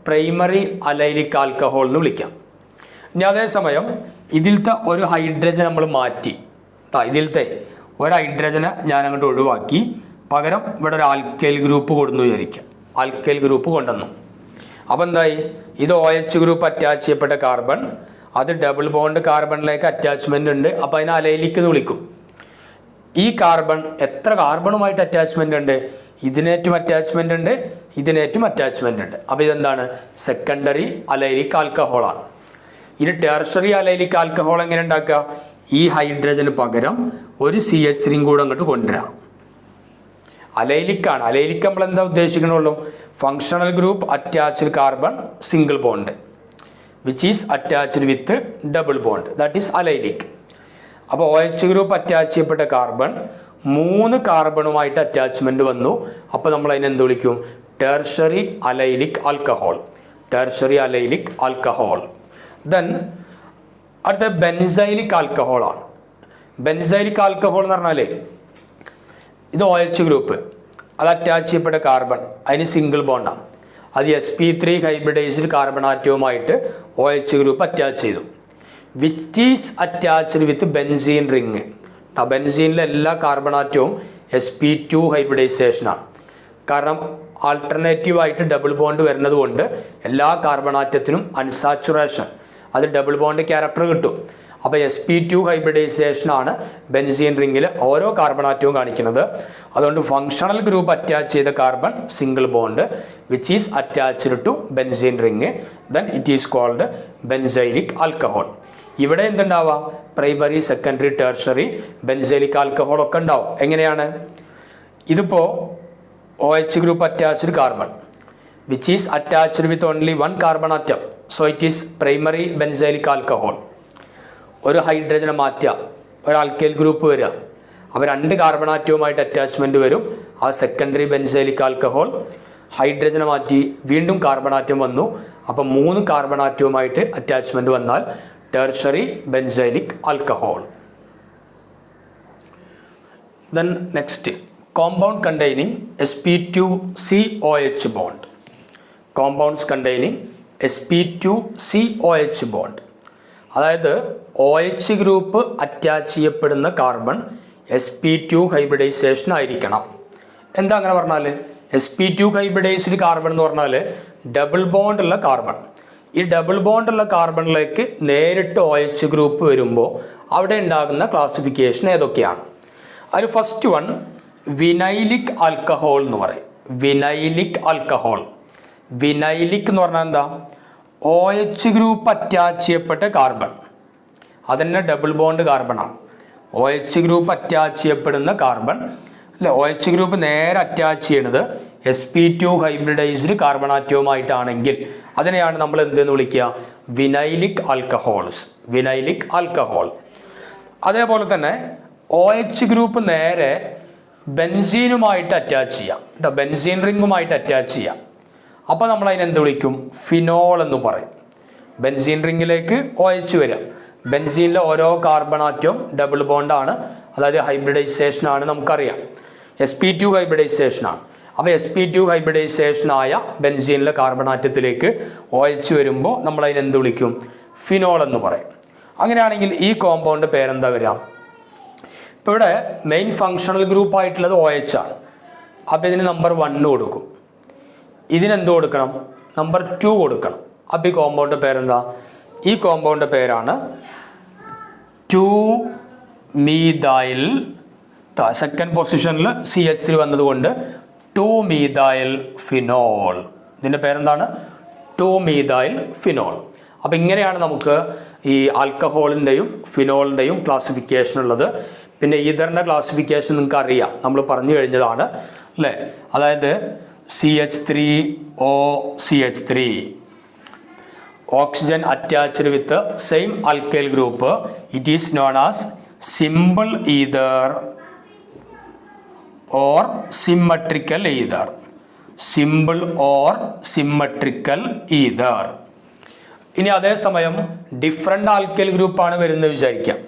പ്രൈമറി അലൈലിക് ആൽക്കഹോൾ എന്ന് വിളിക്കാം. ഇനി അതേസമയം ഇതിലത്തെ ഒരു ഹൈഡ്രജൻ നമ്മൾ മാറ്റി, ഇതിലത്തെ ഒരു ഹൈഡ്രജനെ ഞാൻ അങ്ങോട്ട് ഒഴിവാക്കി, പകരം ഇവിടെ ഒരു ആൽക്കൈൽ ഗ്രൂപ്പ് കൊടുന്നു വിചാരിക്കാം. ആൽക്കൈൽ ഗ്രൂപ്പ് കൊണ്ടുവന്നു. അപ്പോൾ എന്തായി? ഇത് OH ഗ്രൂപ്പ് അറ്റാച്ച് ചെയ്യപ്പെട്ട കാർബൺ, അത് ഡബിൾ ബോണ്ട് കാർബണിലേക്ക് അറ്റാച്ച്മെൻ്റ് ഉണ്ട്. അപ്പോൾ അതിനെ അലൈലിക് എന്ന് വിളിക്കും. ഈ കാർബൺ എത്ര കാർബണുമായിട്ട് അറ്റാച്ച്മെൻ്റ് ഉണ്ട്? ഇതിനേറ്റും അറ്റാച്ച്മെൻ്റ് ഉണ്ട്, ഇതിനേറ്റും അറ്റാച്ച്മെൻ്റ് ഉണ്ട്. അപ്പോൾ ഇതെന്താണ്? സെക്കൻഡറി അലൈലിക് ആൽക്കഹോളാണ്. ഇനി ടെർഷ്യറി അലൈലിക് ആൽക്കഹോൾ എങ്ങനെ ഉണ്ടാക്കുക? ഈ ഹൈഡ്രജന് പകരം ഒരു CH3 കൂടെ അങ്ങോട്ട് കൊണ്ടുവരാം. അലൈലിക്കാണ്. അലൈലിക് നമ്മൾ എന്താ ഉദ്ദേശിക്കണുള്ളൂ? Functional group attached carbon single bond which is attached with double bond, that is allylic. അപ്പോൾ OH ഗ്രൂപ്പ് അറ്റാച്ച് ചെയ്യപ്പെട്ട കാർബൺ 3 കാർബണുമായിട്ട് അറ്റാച്ച്മെൻറ്റ് വന്നു. അപ്പോൾ നമ്മൾ അതിനെ എന്ത് വിളിക്കും? Tertiary allylic alcohol. Tertiary allylic alcohol. Then അടുത്ത ബെൻസൈലിക് ആൽക്കഹോളാണ്. ബെൻസൈലിക് ആൽക്കഹോൾ എന്ന് പറഞ്ഞാൽ ഇത് OH ഗ്രൂപ്പ്, അത് അറ്റാച്ച് ചെയ്യപ്പെട്ട കാർബൺ, അതിന് സിംഗിൾ ബോണ്ടാണ്. അത് sp3 ഹൈബ്രിഡൈസ്ഡ് കാർബൺ ആറ്റവുമായിട്ട് OH ഗ്രൂപ്പ് അറ്റാച്ച് ചെയ്തു, which is attached with benzene ring. ബെൻസീനിലെ എല്ലാ കാർബൺ ആറ്റവും sp2 ഹൈബ്രിഡൈസേഷനാണ്. കാരണം ആൾട്ടർനേറ്റീവായിട്ട് ഡബിൾ ബോണ്ട് വരുന്നത് കൊണ്ട് എല്ലാ കാർബൺ ആറ്റത്തിനും അൺസാച്ചുറേഷൻ, അത് ഡബിൾ ബോണ്ട് ക്യാരക്ടർ കിട്ടും. അപ്പോൾ sp2 ഹൈബ്രിഡൈസേഷനാണ് ബെൻസീൻ റിങ്ങിൽ ഓരോ കാർബൺ ആറ്റവും കാണിക്കുന്നത്. അതുകൊണ്ട് ഫങ്ഷണൽ ഗ്രൂപ്പ് അറ്റാച്ച് ചെയ്ത carbon single bond which is attached to benzene ring, then it is called benzylic alcohol. ഇവിടെ എന്തുണ്ടാവാം? Primary, secondary, tertiary benzylic alcohol ഒക്കെ ഉണ്ടാവും. എങ്ങനെയാണ്? ഇതിപ്പോൾ OH group attached carbon which is attached with only 1 carbon atom, so it is primary benzylic alcohol. ഒരു ഹൈഡ്രജനെ മാറ്റുക, ഒരു ആൽക്കൈൽ ഗ്രൂപ്പ് വരിക, അപ്പോൾ 2 കാർബൺ ആറ്റവുമായിട്ട് അറ്റാച്ച്മെൻറ്റ് വരും, ആ സെക്കൻഡറി ബെൻസൈലിക് ആൽക്കഹോൾ. ഹൈഡ്രജനെ മാറ്റി വീണ്ടും കാർബൺ ആറ്റം വന്നു, അപ്പോൾ 3 കാർബൺ ആറ്റവുമായിട്ട് അറ്റാച്ച്മെൻറ്റ് വന്നാൽ tertiary benzylic alcohol. Then next, compound containing sp2COH bond. Compounds containing sp2COH bond. അതായത് OH ഗ്രൂപ്പ് അറ്റാച്ച് ചെയ്യപ്പെടുന്ന കാർബൺ sp2 ഹൈബ്രിഡൈസേഷൻ ആയിരിക്കണം. എന്താ അങ്ങനെ പറഞ്ഞാൽ? sp2 ഹൈബ്രിഡൈസ്ഡ് കാർബൺ എന്ന് പറഞ്ഞാൽ ഡബിൾ ബോണ്ട് ഉള്ള കാർബൺ. ഈ ഡബിൾ ബോണ്ട് ഉള്ള കാർബണിലേക്ക് നേരിട്ട് OH ഗ്രൂപ്പ് വരുമ്പോൾ അവിടെ ഉണ്ടാകുന്ന ക്ലാസിഫിക്കേഷൻ ഏതൊക്കെയാണ്? അതിൽ ഫസ്റ്റ് വൺ വിനൈലിക് ആൽക്കഹോൾ എന്ന് പറയും. Vinylic alcohol. വിനൈലിക് എന്ന് പറഞ്ഞാൽ എന്താ? OH ഗ്രൂപ്പ് അറ്റാച്ച് ചെയ്യപ്പെട്ട കാർബൺ, അതന്നെ ഡബിൾ ബോണ്ട് കാർബണാണ്. OH ഗ്രൂപ്പ് അറ്റാച്ച് ചെയ്യപ്പെടുന്ന കാർബൺ അല്ലെ, OH ഗ്രൂപ്പ് നേരെ അറ്റാച്ച് ചെയ്യണത് sp2 ഹൈബ്രിഡൈസ്ഡ് കാർബൺ ആറ്റവുമായിട്ടാണെങ്കിൽ അതിനെയാണ് നമ്മൾ എന്തെന്ന് വിളിക്കുക? Vinylic alcohols. Vinylic alcohol. അതേപോലെ തന്നെ OH ഗ്രൂപ്പ് നേരെ ബെൻസീനുമായിട്ട് അറ്റാച്ച് ചെയ്യാം കേട്ടോ, ബെൻസീൻ റിങ്ങുമായിട്ട് അറ്റാച്ച് ചെയ്യാം. അപ്പോൾ നമ്മൾ അതിനെന്ത് വിളിക്കും? ഫിനോൾ എന്ന് പറയും. ബെൻസീൻ റിങ്ങിലേക്ക് OH വരിക, ബെൻസീനിലെ ഓരോ കാർബൺ ആറ്റവും ഡബിൾ ബോണ്ടാണ്, അതായത് ഹൈബ്രിഡൈസേഷനാണ് നമുക്കറിയാം, sp2 ഹൈബ്രിഡൈസേഷനാണ്. അപ്പോൾ sp2 ഹൈബ്രിഡൈസേഷനായ ബെൻസീനിലെ കാർബൺ ആറ്റത്തിലേക്ക് OH വരുമ്പോൾ നമ്മൾ അതിനെ എന്ത് വിളിക്കും? ഫിനോൾ എന്ന് പറയും. അങ്ങനെയാണെങ്കിൽ ഈ കോമ്പൗണ്ട് പേരെന്താ വരിക? ഇപ്പോൾ ഇവിടെ മെയിൻ ഫങ്ഷണൽ ഗ്രൂപ്പ് ആയിട്ടുള്ളത് OH ആണ്. അപ്പോൾ ഇതിന് നമ്പർ 1 കൊടുക്കും. ഇതിനെന്ത് കൊടുക്കണം? നമ്പർ 2 കൊടുക്കണം. അപ്പോൾ ഈ കോമ്പൗണ്ട് പേരെന്താ? ഈ കോമ്പൗണ്ട് പേരാണ് 2-methyl. സെക്കൻഡ് പൊസിഷനിൽ CH3 വന്നതുകൊണ്ട് 2-methyl ഫിനോൾ. ഇതിൻ്റെ പേരെന്താണ്? 2-methyl phenol. അപ്പോൾ ഇങ്ങനെയാണ് നമുക്ക് ഈ ആൽക്കഹോളിൻ്റെയും ഫിനോളിൻ്റെയും ക്ലാസിഫിക്കേഷൻ ഉള്ളത്. പിന്നെ ഈതറിൻ്റെ ക്ലാസിഫിക്കേഷൻ നിങ്ങൾക്ക് അറിയാം, നമ്മൾ പറഞ്ഞു കഴിഞ്ഞതാണ് അല്ലേ? അതായത് CH3OCH3 oxygen attached with the same alkyl group, it is known as simple ether or symmetrical ether. Simple or symmetrical ether. ഇനി അതേസമയം ഡിഫറെൻ്റ് ആൽക്കൈൽ ഗ്രൂപ്പാണ് വരുന്നത് വിചാരിക്കാം.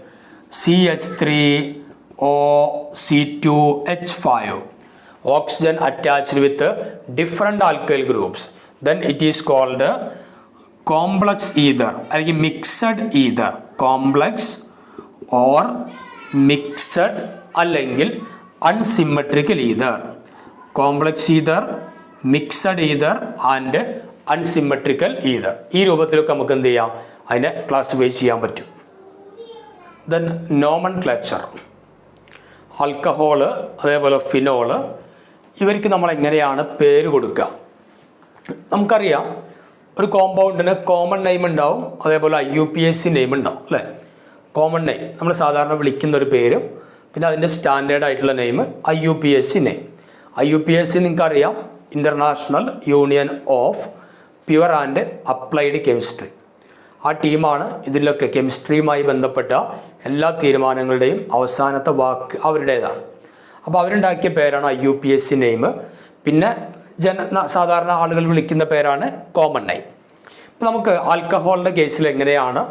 CH3OC2H5 oxygen attached with different alkyl groups, then it is called complex ether അല്ലെങ്കിൽ mixed ether. complex or mixed അല്ലെങ്കിൽ unsymmetrical ether. complex ether, mixed ether and unsymmetrical ether. ഈ രൂപത്തിലൊക്കെ നമുക്ക് എന്ത് ചെയ്യാം? അതിനെ ക്ലാസിഫൈ ചെയ്യാൻ പറ്റും. Then nomenclature. ആൽക്കഹോള് അതേപോലെ ഫിനോള്, ഇവർക്ക് നമ്മൾ എങ്ങനെയാണ് പേര് കൊടുക്കുക? നമുക്കറിയാം, ഒരു കോമ്പൗണ്ടിന് കോമൺ നെയിം ഉണ്ടാവും, അതേപോലെ IUPAC നെയിം ഉണ്ടാവും അല്ലേ? കോമൺ നെയിം നമ്മൾ സാധാരണ വിളിക്കുന്ന ഒരു പേരും, പിന്നെ അതിൻ്റെ സ്റ്റാൻഡേർഡ് ആയിട്ടുള്ള നെയിം IUPAC നെയിം. IUPAC നിങ്ങൾക്കറിയാം, international union of pure and applied chemistry. ആ ടീമാണ് ഇതിലൊക്കെ കെമിസ്ട്രിയുമായി ബന്ധപ്പെട്ട എല്ലാ തീരുമാനങ്ങളുടെയും അവസാനത്തെ വാക്ക് അവരുടേതാണ്. അപ്പോൾ അവരുണ്ടാക്കിയ പേരാണ് IUPAC നെയിം. പിന്നെ സാധാരണ ആളുകൾ വിളിക്കുന്ന പേരാണ് കോമൺ നെയിം. ഇപ്പോൾ നമുക്ക് ആൽക്കഹോളിൻ്റെ കേസിൽ എങ്ങനെയാണ്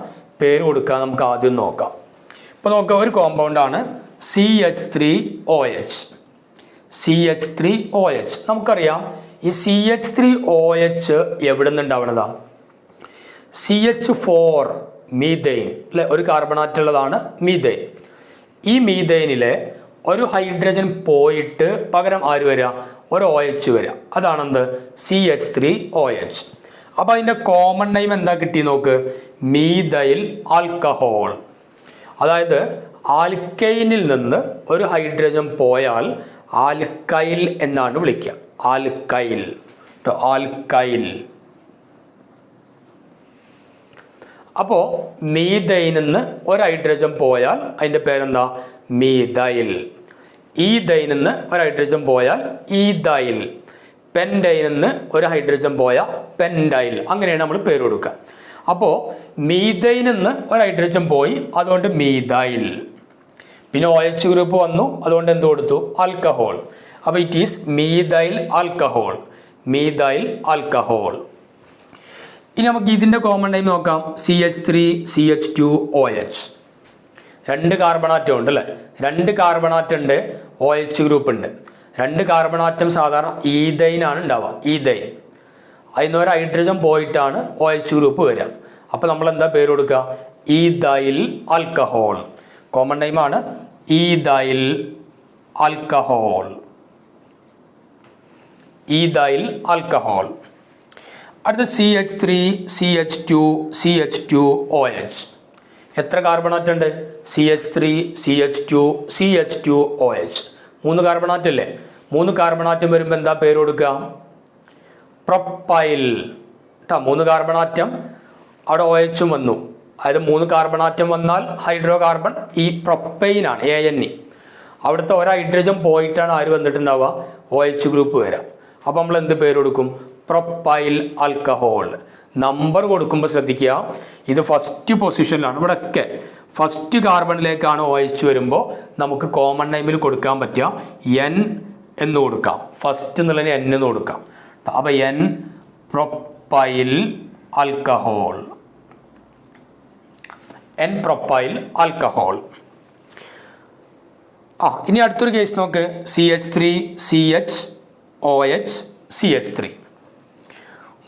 പേര് കൊടുക്കുക നമുക്ക് ആദ്യം നോക്കാം. ഇപ്പോൾ നോക്കുക, ഒരു കോമ്പൗണ്ടാണ് CH3OH. CH3OH നമുക്കറിയാം, ഈ CH3OH എവിടെ നിന്നുണ്ടാവണതാണ്? CH4 മീഥെയിൻ അല്ലെ, ഒരു കാർബണാറ്റുള്ളതാണ് മീഥെയിൻ. ഈ മീഥെയിനിലെ ഒരു ഹൈഡ്രജൻ പോയിട്ട് പകരം ആര് വരിക? ഒരു OH വരിക. അതാണെന്ത്? CH3OH. അപ്പോൾ അതിൻ്റെ കോമൺ നെയിം എന്താ കിട്ടി നോക്ക്? Methyl alcohol. അതായത് ആൽക്കൈനിൽ നിന്ന് ഒരു ഹൈഡ്രജൻ പോയാൽ ആൽക്കൈൽ എന്നാണ് വിളിക്കുക. Alkyl, alkyl. അപ്പോൾ മീഥൈനിൽ നിന്ന് ഒരു ഹൈഡ്രജൻ പോയാൽ അതിൻ്റെ പേരെന്താ? മീഥൈൽ. ഈഥൈനിൽ നിന്ന് ഒരു ഹൈഡ്രജൻ പോയാൽ ഈഥൈൽ. പെൻഡൈനിൽ നിന്ന് ഒരു ഹൈഡ്രജൻ പോയാൽ പെൻഡൈൽ. അങ്ങനെയാണ് നമ്മൾ പേര് കൊടുക്കുക. അപ്പോൾ മീഥൈനിൽ നിന്ന് ഒരു ഹൈഡ്രജൻ പോയി, അതുകൊണ്ട് മീഥൈൽ. പിന്നെ OH ഗ്രൂപ്പ് വന്നു, അതുകൊണ്ട് എന്ത് കൊടുത്തു? ആൽക്കഹോൾ. അപ്പോൾ it is methyl alcohol. Methyl alcohol. ഇനി നമുക്ക് ഇതിൻ്റെ കോമൺ നെയിം നോക്കാം. CH3CH2OH. 2 കാർബണാറ്റം ഉണ്ട് അല്ലേ? 2 കാർബണാറ്റം ഉണ്ട്, OH ഗ്രൂപ്പ് ഉണ്ട്. 2 കാർബണാറ്റം സാധാരണ ഈഥൈനാണ് ഉണ്ടാവുക. ഈഥൈൻ. അതിന് ഒരു ഹൈഡ്രജൻ പോയിട്ടാണ് OH ഗ്രൂപ്പ് വരിക. അപ്പോൾ നമ്മൾ എന്താ പേര് കൊടുക്കുക? Ethyl alcohol. കോമൺ നെയിമാണ് ഈഥൈൽ ആൽക്കഹോൾ. Ethyl alcohol. അടുത്ത CH3CH2CH2OH. എത്ര കാർബണാറ്റ് ഉണ്ട്? CH3CH2CH2OH. 3 കാർബണാറ്റ് അല്ലേ? 3 കാർബണാറ്റം വരുമ്പോൾ എന്താ പേര് കൊടുക്കുക? പ്രൊപ്പൈൽ. 3 കാർബണാറ്റം അവിടെ OH വന്നു. അതായത് 3 കാർബണാറ്റം വന്നാൽ ഹൈഡ്രോ കാർബൺ ഈ പ്രൊപ്പൈനാണ്, ANE. അവിടുത്തെ ഒരു ഹൈഡ്രജൻ പോയിട്ടാണ് ആര് വന്നിട്ടുണ്ടാവുക? OH ഗ്രൂപ്പ് വരാം. അപ്പോൾ നമ്മൾ എന്ത് പേര് കൊടുക്കും? Propyl alcohol. നമ്പർ കൊടുക്കുമ്പോൾ ശ്രദ്ധിക്കുക, ഇത് ഫസ്റ്റ് പൊസിഷനിലാണ്. ഇവിടെയൊക്കെ ഫസ്റ്റ് കാർബണിലേക്കാണ് OH വരുമ്പോൾ നമുക്ക് കോമൺ നെയിമിൽ കൊടുക്കാൻ പറ്റുക N എന്ന് കൊടുക്കാം. ഫസ്റ്റ് എന്നുള്ളതിന് N എന്ന് കൊടുക്കാം. അപ്പോൾ N propyl alcohol. N propyl alcohol. ഇനി അടുത്തൊരു കേസ് നോക്ക്. CH3CH OHCH3.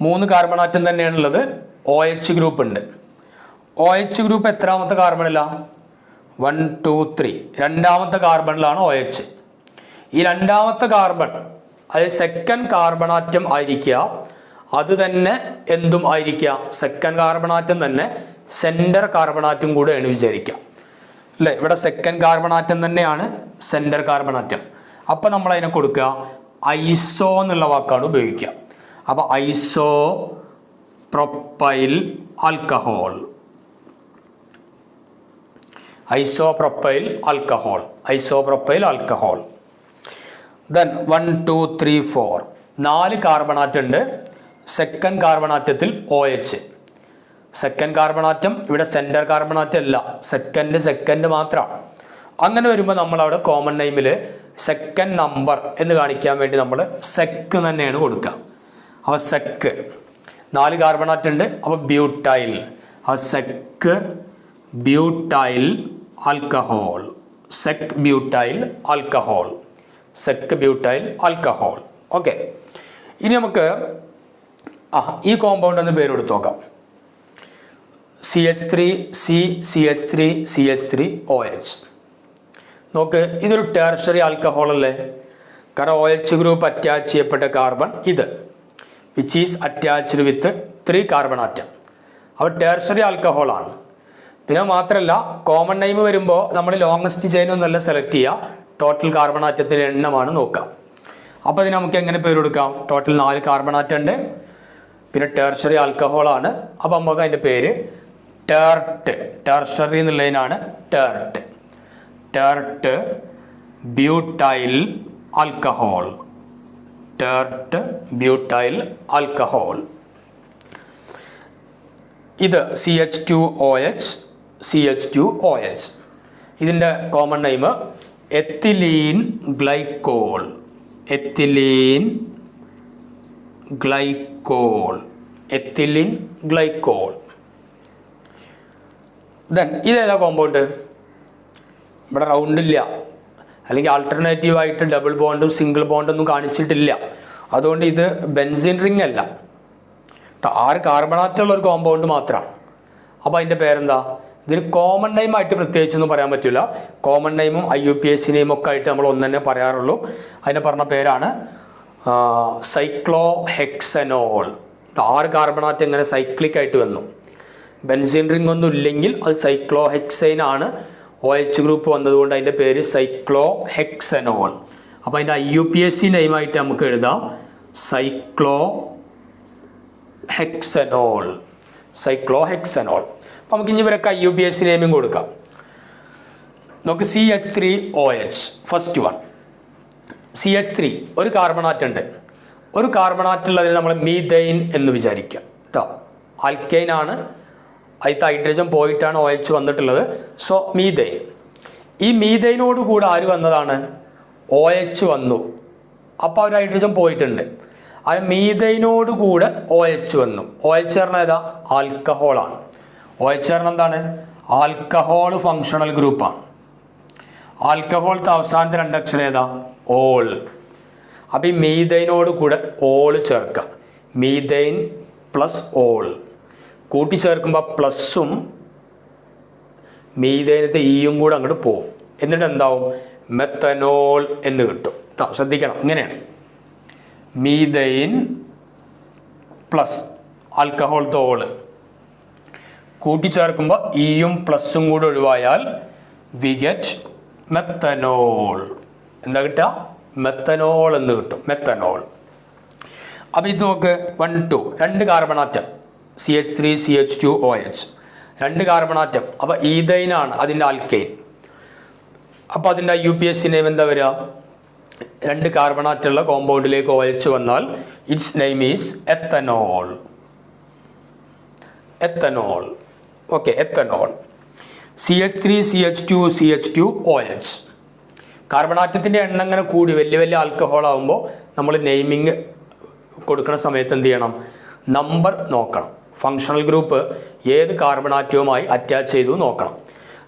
3 കാർബൺ ആറ്റം തന്നെയാണുള്ളത്. OH ഗ്രൂപ്പ് ഉണ്ട്. OH ഗ്രൂപ്പ് എത്രാമത്തെ കാർബണിലാ? 1 2 3 രണ്ടാമത്തെ കാർബണിലാണ് OH. ഈ രണ്ടാമത്തെ കാർബൺ അത് സെക്കൻഡ് കാർബൺ ആറ്റം ആയിരിക്കുക. അത് തന്നെ എന്തും ആയിരിക്കുക, സെക്കൻഡ് കാർബൺ ആറ്റം തന്നെ സെൻറ്റർ കാർബൺ ആറ്റം കൂടെയാണ് വിചാരിക്കുക അല്ലേ. ഇവിടെ സെക്കൻഡ് കാർബൺ ആറ്റം തന്നെയാണ് സെൻറ്റർ കാർബൺ ആറ്റം. അപ്പം നമ്മൾ അതിനെ കൊടുക്കുക ഐസോ എന്നുള്ള വാക്കാണ് ഉപയോഗിക്കുക. അപ്പോൾ iso propyl alcohol, isopropyl alcohol, isopropyl alcohol. Then 1 2 3 4 4 carbon ആറ്റം ഉണ്ട്. സെക്കൻഡ് കാർബൺ ആറ്റത്തിൽ OH. സെക്കൻഡ് കാർബൺ ആറ്റം ഇവിടെ സെൻറ്റർ കാർബൺ ആറ്റം അല്ല, സെക്കൻഡ് മാത്രമാണ്. അങ്ങനെ വരുമ്പോൾ നമ്മൾ അവിടെ കോമൺ നെയിമിൽ സെക്കൻഡ് നമ്പർ എന്ന് കാണിക്കാൻ വേണ്ടി നമ്മൾ സെക്ക് തന്നെയാണ് കൊടുക്കുക. അപ്പോൾ സെക്ക് 4 കാർബൺ ആറ്റം ഉണ്ട്. അപ്പോൾ ബ്യൂട്ടൈൽ, അപ്പോൾ sec butyl alcohol, sec butyl alcohol, sec butyl alcohol. Okay, ഇനി നമുക്ക് ഈ കോമ്പൗണ്ട് ഒന്ന് പേര് കൊടുത്ത് നോക്കാം. CH3CCH3CH3OH. നോക്ക്, ഇതൊരു ടെർഷറി ആൽക്കഹോൾ അല്ലേ? കാരണം OH ഗ്രൂപ്പ് അറ്റാച്ച് ചെയ്യപ്പെട്ട കാർബൺ ഇത്, which is attached with 3 carbon atom. അപ്പോൾ ടെർഷറി ആൽക്കഹോളാണ്. പിന്നെ മാത്രമല്ല കോമൺ നെയിം വരുമ്പോൾ നമ്മൾ ലോങ്സ്റ്റ് ചെയിൻ ഒന്നല്ല സെലക്ട് ചെയ്യുക, ടോട്ടൽ കാർബൺ ആറ്റത്തിൻ്റെ എണ്ണമാണ് നോക്കുക. അപ്പോൾ ഇതിന് നമുക്ക് എങ്ങനെ പേര് കൊടുക്കാം? ടോട്ടൽ 4 കാർബൺ ആറ്റം ഉണ്ട്, പിന്നെ ടെർഷറി ആൽക്കഹോളാണ്. അപ്പോൾ നമുക്ക് അതിൻ്റെ പേര് ടെർട്ട്, ടെർഷറി എന്നുള്ളതിനാണ് tert, tert butyl alcohol, tert butyl alcohol. ഇത് CH2OH, CH2OH. ഇതിൻ്റെ common name ethylene glycol, ethylene glycol, ethylene glycol. Then ഇതേതാ കോമ്പൗണ്ട്? ഇവിടെ റൗണ്ട് ഇല്ല, അല്ലെങ്കിൽ ആൾട്ടർനേറ്റീവായിട്ട് ഡബിൾ ബോണ്ടും സിംഗിൾ ബോണ്ടൊന്നും കാണിച്ചിട്ടില്ല. അതുകൊണ്ട് ഇത് ബെൻസീൻ റിംഗ് അല്ല, 6 കാർബണാറ്റുള്ള ഒരു കോമ്പൗണ്ട് മാത്രമാണ്. അപ്പോൾ അതിൻ്റെ പേരെന്താ? ഇതിന് കോമൺ നെയിമായിട്ട് പ്രത്യേകിച്ചൊന്നും പറയാൻ പറ്റില്ല. കോമൺ നെയിമും IUPAC നെയിമും ഒക്കെ ആയിട്ട് നമ്മൾ ഒന്ന് തന്നെ പറയാറുള്ളൂ. അതിനെ പറഞ്ഞ പേരാണ് സൈക്ലോഹെക്സനോൾ. 6 കാർബണാറ്റ് എങ്ങനെ സൈക്ലിക് ആയിട്ട് വന്നു? ബെൻസീൻ റിംഗ് ഒന്നും ഇല്ലെങ്കിൽ അത് സൈക്ലോഹെക്സൈൻ ആണ്. OH ഗ്രൂപ്പ് വന്നതുകൊണ്ട് അതിൻ്റെ പേര് സൈക്ലോഹെക്സനോൾ. അപ്പോൾ അതിൻ്റെ IUPAC നെയിമായിട്ട് നമുക്ക് എഴുതാം സൈക്ലോഹെക്സനോൾ, സൈക്ലോഹെക്സനോൾ. അപ്പോൾ നമുക്ക് ഇനി ഇവരൊക്കെ IUPAC നെയിമും കൊടുക്കാം. നമുക്ക് CH3OH ഫസ്റ്റ് വൺ. CH3 ഒരു കാർബണാറ്റ് ഉണ്ട്. ഒരു കാർബണാറ്റുള്ളതിന് നമ്മൾ മീഥൈൻ എന്ന് വിചാരിക്കാം കേട്ടോ. ആൽക്കൈൻ ആണ്, അതിൽ ഹൈഡ്രജൻ പോയിട്ടാണ് OH വന്നിട്ടുള്ളത്. So methane. ഈ മീഥൈനോട് കൂടെ ആര് വന്നതാണ്? OH വന്നു. അപ്പോൾ ഒരു ഹൈഡ്രജൻ പോയിട്ടുണ്ട്. അത് മീഥൈനോട് കൂടെ OH വന്നു. OH പറഞ്ഞാൽ ഏതാ? ആൽക്കഹോളാണ്. OH പറഞ്ഞാൽ എന്താണ്? ആൽക്കഹോൾ ഫങ്ഷണൽ ഗ്രൂപ്പാണ്. ആൽക്കഹോളത്തെ അവസാനത്തെ 2 അക്ഷരം ഏതാ? ഓൾ. അപ്പോൾ ഈ മീഥൈനോട് കൂടെ ഓൾ ചേർക്കാം. മീഥൈൻ പ്ലസ് ഓൾ കൂട്ടിച്ചേർക്കുമ്പോൾ പ്ലസ്സും മീഥൈനത്തെ ഈയും കൂടെ അങ്ങോട്ട് പോകും. എന്നിട്ട് എന്താവും? മെത്തനോൾ എന്ന് കിട്ടും കേട്ടോ. ശ്രദ്ധിക്കണം, ഇങ്ങനെയാണ് മീഥൈൻ പ്ലസ് ആൽക്കഹോളത്തെ ഓള് കൂട്ടിച്ചേർക്കുമ്പോൾ ഈയും പ്ലസ്സും കൂടെ ഒഴിവായാൽ വി ഗെറ്റ് മെത്തനോൾ. എന്താ കിട്ടുക? മെത്തനോൾ എന്ന് കിട്ടും, മെത്തനോൾ. അപ്പോൾ ഇത് നോക്ക്, 1 2 2 കാർബണാറ്റം CH3CH2OH 2 കാർബണാറ്റം. അപ്പോൾ ഈഥൈനാണ് അതിൻ്റെ ആൽക്കൈൻ. അപ്പോൾ അതിൻ്റെ IUPAC നെയിം എന്താ വരിക? 2 കാർബണാറ്റുള്ള കോമ്പൗണ്ടിലേക്ക് OH വന്നാൽ it's name is ethanol, ethanol. Okay, ethanol. CH3CH2CH2OH. കാർബണാറ്റത്തിൻ്റെ എണ്ണം ഇങ്ങനെ കൂടി വലിയ വലിയ ആൽക്കഹോൾ ആകുമ്പോൾ നമ്മൾ നെയിമിങ് കൊടുക്കുന്ന സമയത്ത് എന്ത് ചെയ്യണം? നമ്പർ നോക്കണം. ഫങ്ഷണൽ ഗ്രൂപ്പ് ഏത് കാർബണാറ്റവുമായി അറ്റാച്ച് ചെയ്തു നോക്കണം.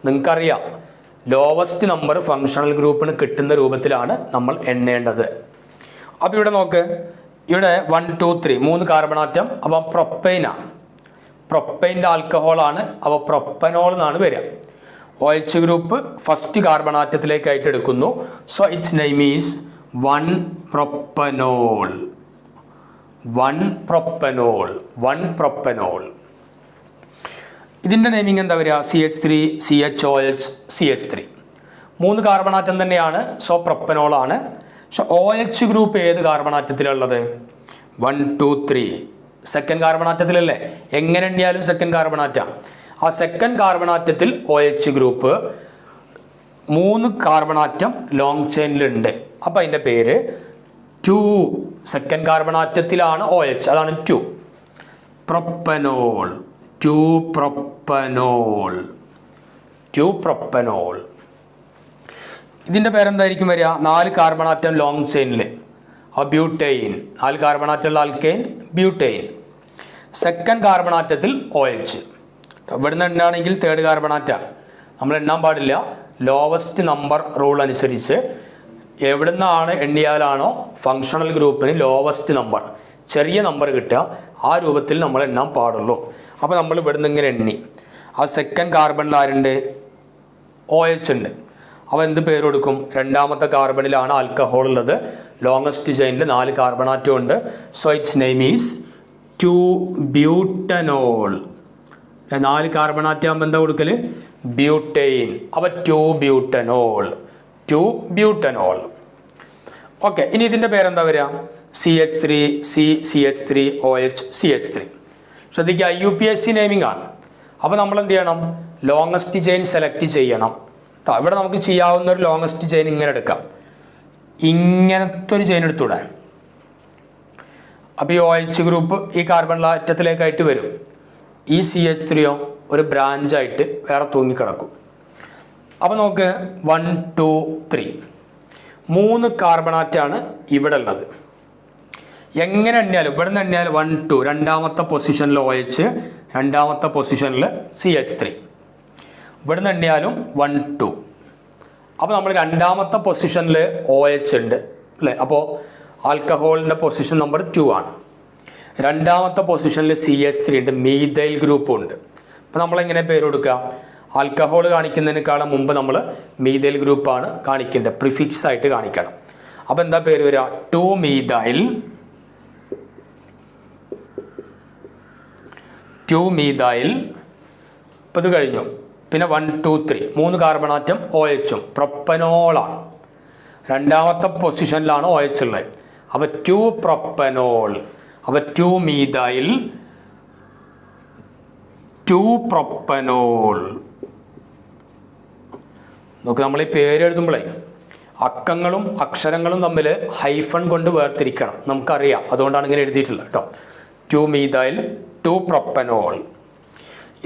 നിങ്ങൾക്കറിയാം, ലോവസ്റ്റ് നമ്പർ ഫങ്ഷണൽ ഗ്രൂപ്പിന് കിട്ടുന്ന രൂപത്തിലാണ് നമ്മൾ എണ്ണേണ്ടത്. അപ്പോൾ ഇവിടെ നോക്ക്, ഇവിടെ 1 2 3 3 കാർബൺ ആറ്റം. അപ്പം പ്രൊപ്പൈനാണ്, പ്രൊപ്പൈൻ്റെ ആൽക്കഹോളാണ്. അപ്പോൾ പ്രൊപ്പനോൾ എന്നാണ് വരിക. OH ഗ്രൂപ്പ് ഫസ്റ്റ് കാർബൺ ആറ്റത്തിലേക്കായിട്ട് എടുക്കുന്നു. So its name is 1 propanol. 1 propanol, 1 propanol. ഇതിൻ്റെ നെയിമിങ് എന്താ വരിക? CH3 CHOH CH3. 3 carbon atom തന്നെയാണ്. സോ പ്രൊപ്പനോളാണ്. പക്ഷെ OH ഗ്രൂപ്പ് ഏത് കാർബൺ ആറ്റത്തിലുള്ളത്? 1 2 3 സെക്കൻഡ് കാർബൺ ആറ്റത്തിലല്ലേ? എങ്ങനെ എണ്ണിയാലും സെക്കൻഡ് കാർബൺ ആറ്റം. ആ സെക്കൻഡ് കാർബൺ ആറ്റത്തിൽ OH group 3 carbon atom long ചെയിനിലുണ്ട്. അപ്പം അതിൻ്റെ പേര് 2. സെക്കൻഡ് കാർബൺ ആറ്റത്തിലാണ് OH, അതാണ് 2 പ്രൊപ്പനോൾ. 2 propanol, 2 propanol. ഇതിൻ്റെ പേരെന്തായിരിക്കും വരിക? 4 കാർബൺ ആറ്റം ലോങ് ചെയിനിൽ ബ്യൂട്ടെയിൻ. 4 കാർബൺ ആറ്റമുള്ള ആൽക്കെയിൻ ബ്യൂട്ടെയിൻ. സെക്കൻഡ് കാർബൺ ആറ്റത്തിൽ OH. ഇവിടുന്ന് എണ്ണാണെങ്കിൽ തേർഡ് കാർബൺ ആറ്റം നമ്മൾ എണ്ണാൻ പാടില്ല. ലോവസ്റ്റ് നമ്പർ റൂൾ അനുസരിച്ച് എവിടുന്നാണ് എണ്ണിയാലാണോ ഫങ്ഷണൽ ഗ്രൂപ്പിന് ലോവസ്റ്റ് നമ്പർ, ചെറിയ നമ്പർ കിട്ടുക, ആ രൂപത്തിൽ നമ്മൾ എണ്ണാൻ പാടുള്ളൂ. അപ്പോൾ നമ്മൾ ഇവിടുന്ന് ഇങ്ങനെ എണ്ണി. ആ സെക്കൻഡ് കാർബണിൽ ആരുണ്ട്? OH ഉണ്ട്. അപ്പോൾ എന്ത് പേര് കൊടുക്കും? രണ്ടാമത്തെ കാർബണിലാണ് ആൽക്കഹോൾ ഉള്ളത്. ലോങ്ങസ്റ്റ് ചെയിനിൽ 4 കാർബൺ ആറ്റം ഉണ്ട്. So its name is 2 butanol. 4 carbon atom ആകുമ്പോൾ എന്താ കൊടുക്കൽ? ബ്യൂട്ടെയിൻ. അപ്പോൾ 2 ബ്യൂട്ടനോൾ, 2 ബ്യൂട്ടനോൾ. ഓക്കെ, ഇനി ഇതിൻ്റെ പേരെന്താ വരിക? CH3 CH3 OH CH3. ശ്രദ്ധിക്കുക, IUPAC നെയിമിംഗ് ആണ്. അപ്പോൾ നമ്മൾ എന്ത് ചെയ്യണം? ലോങ്ങസ്റ്റ് ചെയിൻ സെലക്ട് ചെയ്യണം. ഇവിടെ നമുക്ക് ചെയ്യാവുന്ന ഒരു ലോങ്ങസ്റ്റ് ചെയിൻ ഇങ്ങനെ എടുക്കാം. ഇങ്ങനത്തെ ഒരു ചെയിൻ എടുത്തൂടെ? അപ്പോൾ ഈ OH ഗ്രൂപ്പ് ഈ കാർബൺ ആറ്റത്തിലേക്കായിട്ട് വരും. ഈ CH3യോ ഒരു ബ്രാഞ്ചായിട്ട് വേറെ തൂങ്ങിക്കിടക്കും. അപ്പോൾ നമുക്ക് 1 2 3 3 കാർബൺ ആറ്റാണ് ഇവിടെ ഉള്ളത്. എങ്ങനെ എണ്ണിയാലും ഇവിടെ നിന്ന് എണ്ണിയാലും 1 2 രണ്ടാമത്തെ പൊസിഷനിൽ OH, രണ്ടാമത്തെ പൊസിഷനിൽ CH3. ഇവിടെ നിന്ന് എണ്ണിയാലും 1 2. അപ്പോൾ നമ്മൾ രണ്ടാമത്തെ പൊസിഷനിൽ OH ഉണ്ട് അല്ലേ? അപ്പോൾ ആൽക്കഹോളിൻ്റെ പൊസിഷൻ നമ്പർ 2 ആണ്. രണ്ടാമത്തെ പൊസിഷനിൽ CH3 ഉണ്ട്, മീഥൈൽ ഗ്രൂപ്പും ഉണ്ട്. അപ്പോൾ നമ്മളെങ്ങനെ പേര് കൊടുക്കുക? ആൽക്കഹോൾ കാണിക്കുന്നതിനേക്കാളും മുമ്പ് നമ്മൾ മീഥൈൽ ഗ്രൂപ്പാണ് കാണിക്കേണ്ടത്, പ്രിഫിക്സ് ആയിട്ട് കാണിക്കണം. അപ്പോൾ എന്താ പേര് വരിക? 2 മീഥൈൽ, 2 മീഥൈൽ. ഇപ്പോൾ ഇത് കഴിഞ്ഞു. പിന്നെ 1 2 3 3 കാർബൺ ആറ്റം OH-ഉം പ്രൊപ്പനോളാണ്. രണ്ടാമത്തെ പൊസിഷനിലാണ് OH ഉള്ളത്. അപ്പോൾ 2 പ്രൊപ്പനോൾ. അപ്പോൾ 2 മീഥൈൽ, 2 പ്രൊപ്പനോൾ. നോക്ക്, നമ്മൾ ഈ പേര് എഴുതുമ്പോഴേ അക്കങ്ങളും അക്ഷരങ്ങളും തമ്മിൽ ഹൈഫൺ കൊണ്ട് വേർതിരിക്കണം. നമുക്കറിയാം, അതുകൊണ്ടാണ് ഇങ്ങനെ എഴുതിയിട്ടുള്ളത് കേട്ടോ. 2 മീഥൈൽ, 2 പ്രൊപ്പനോൾ.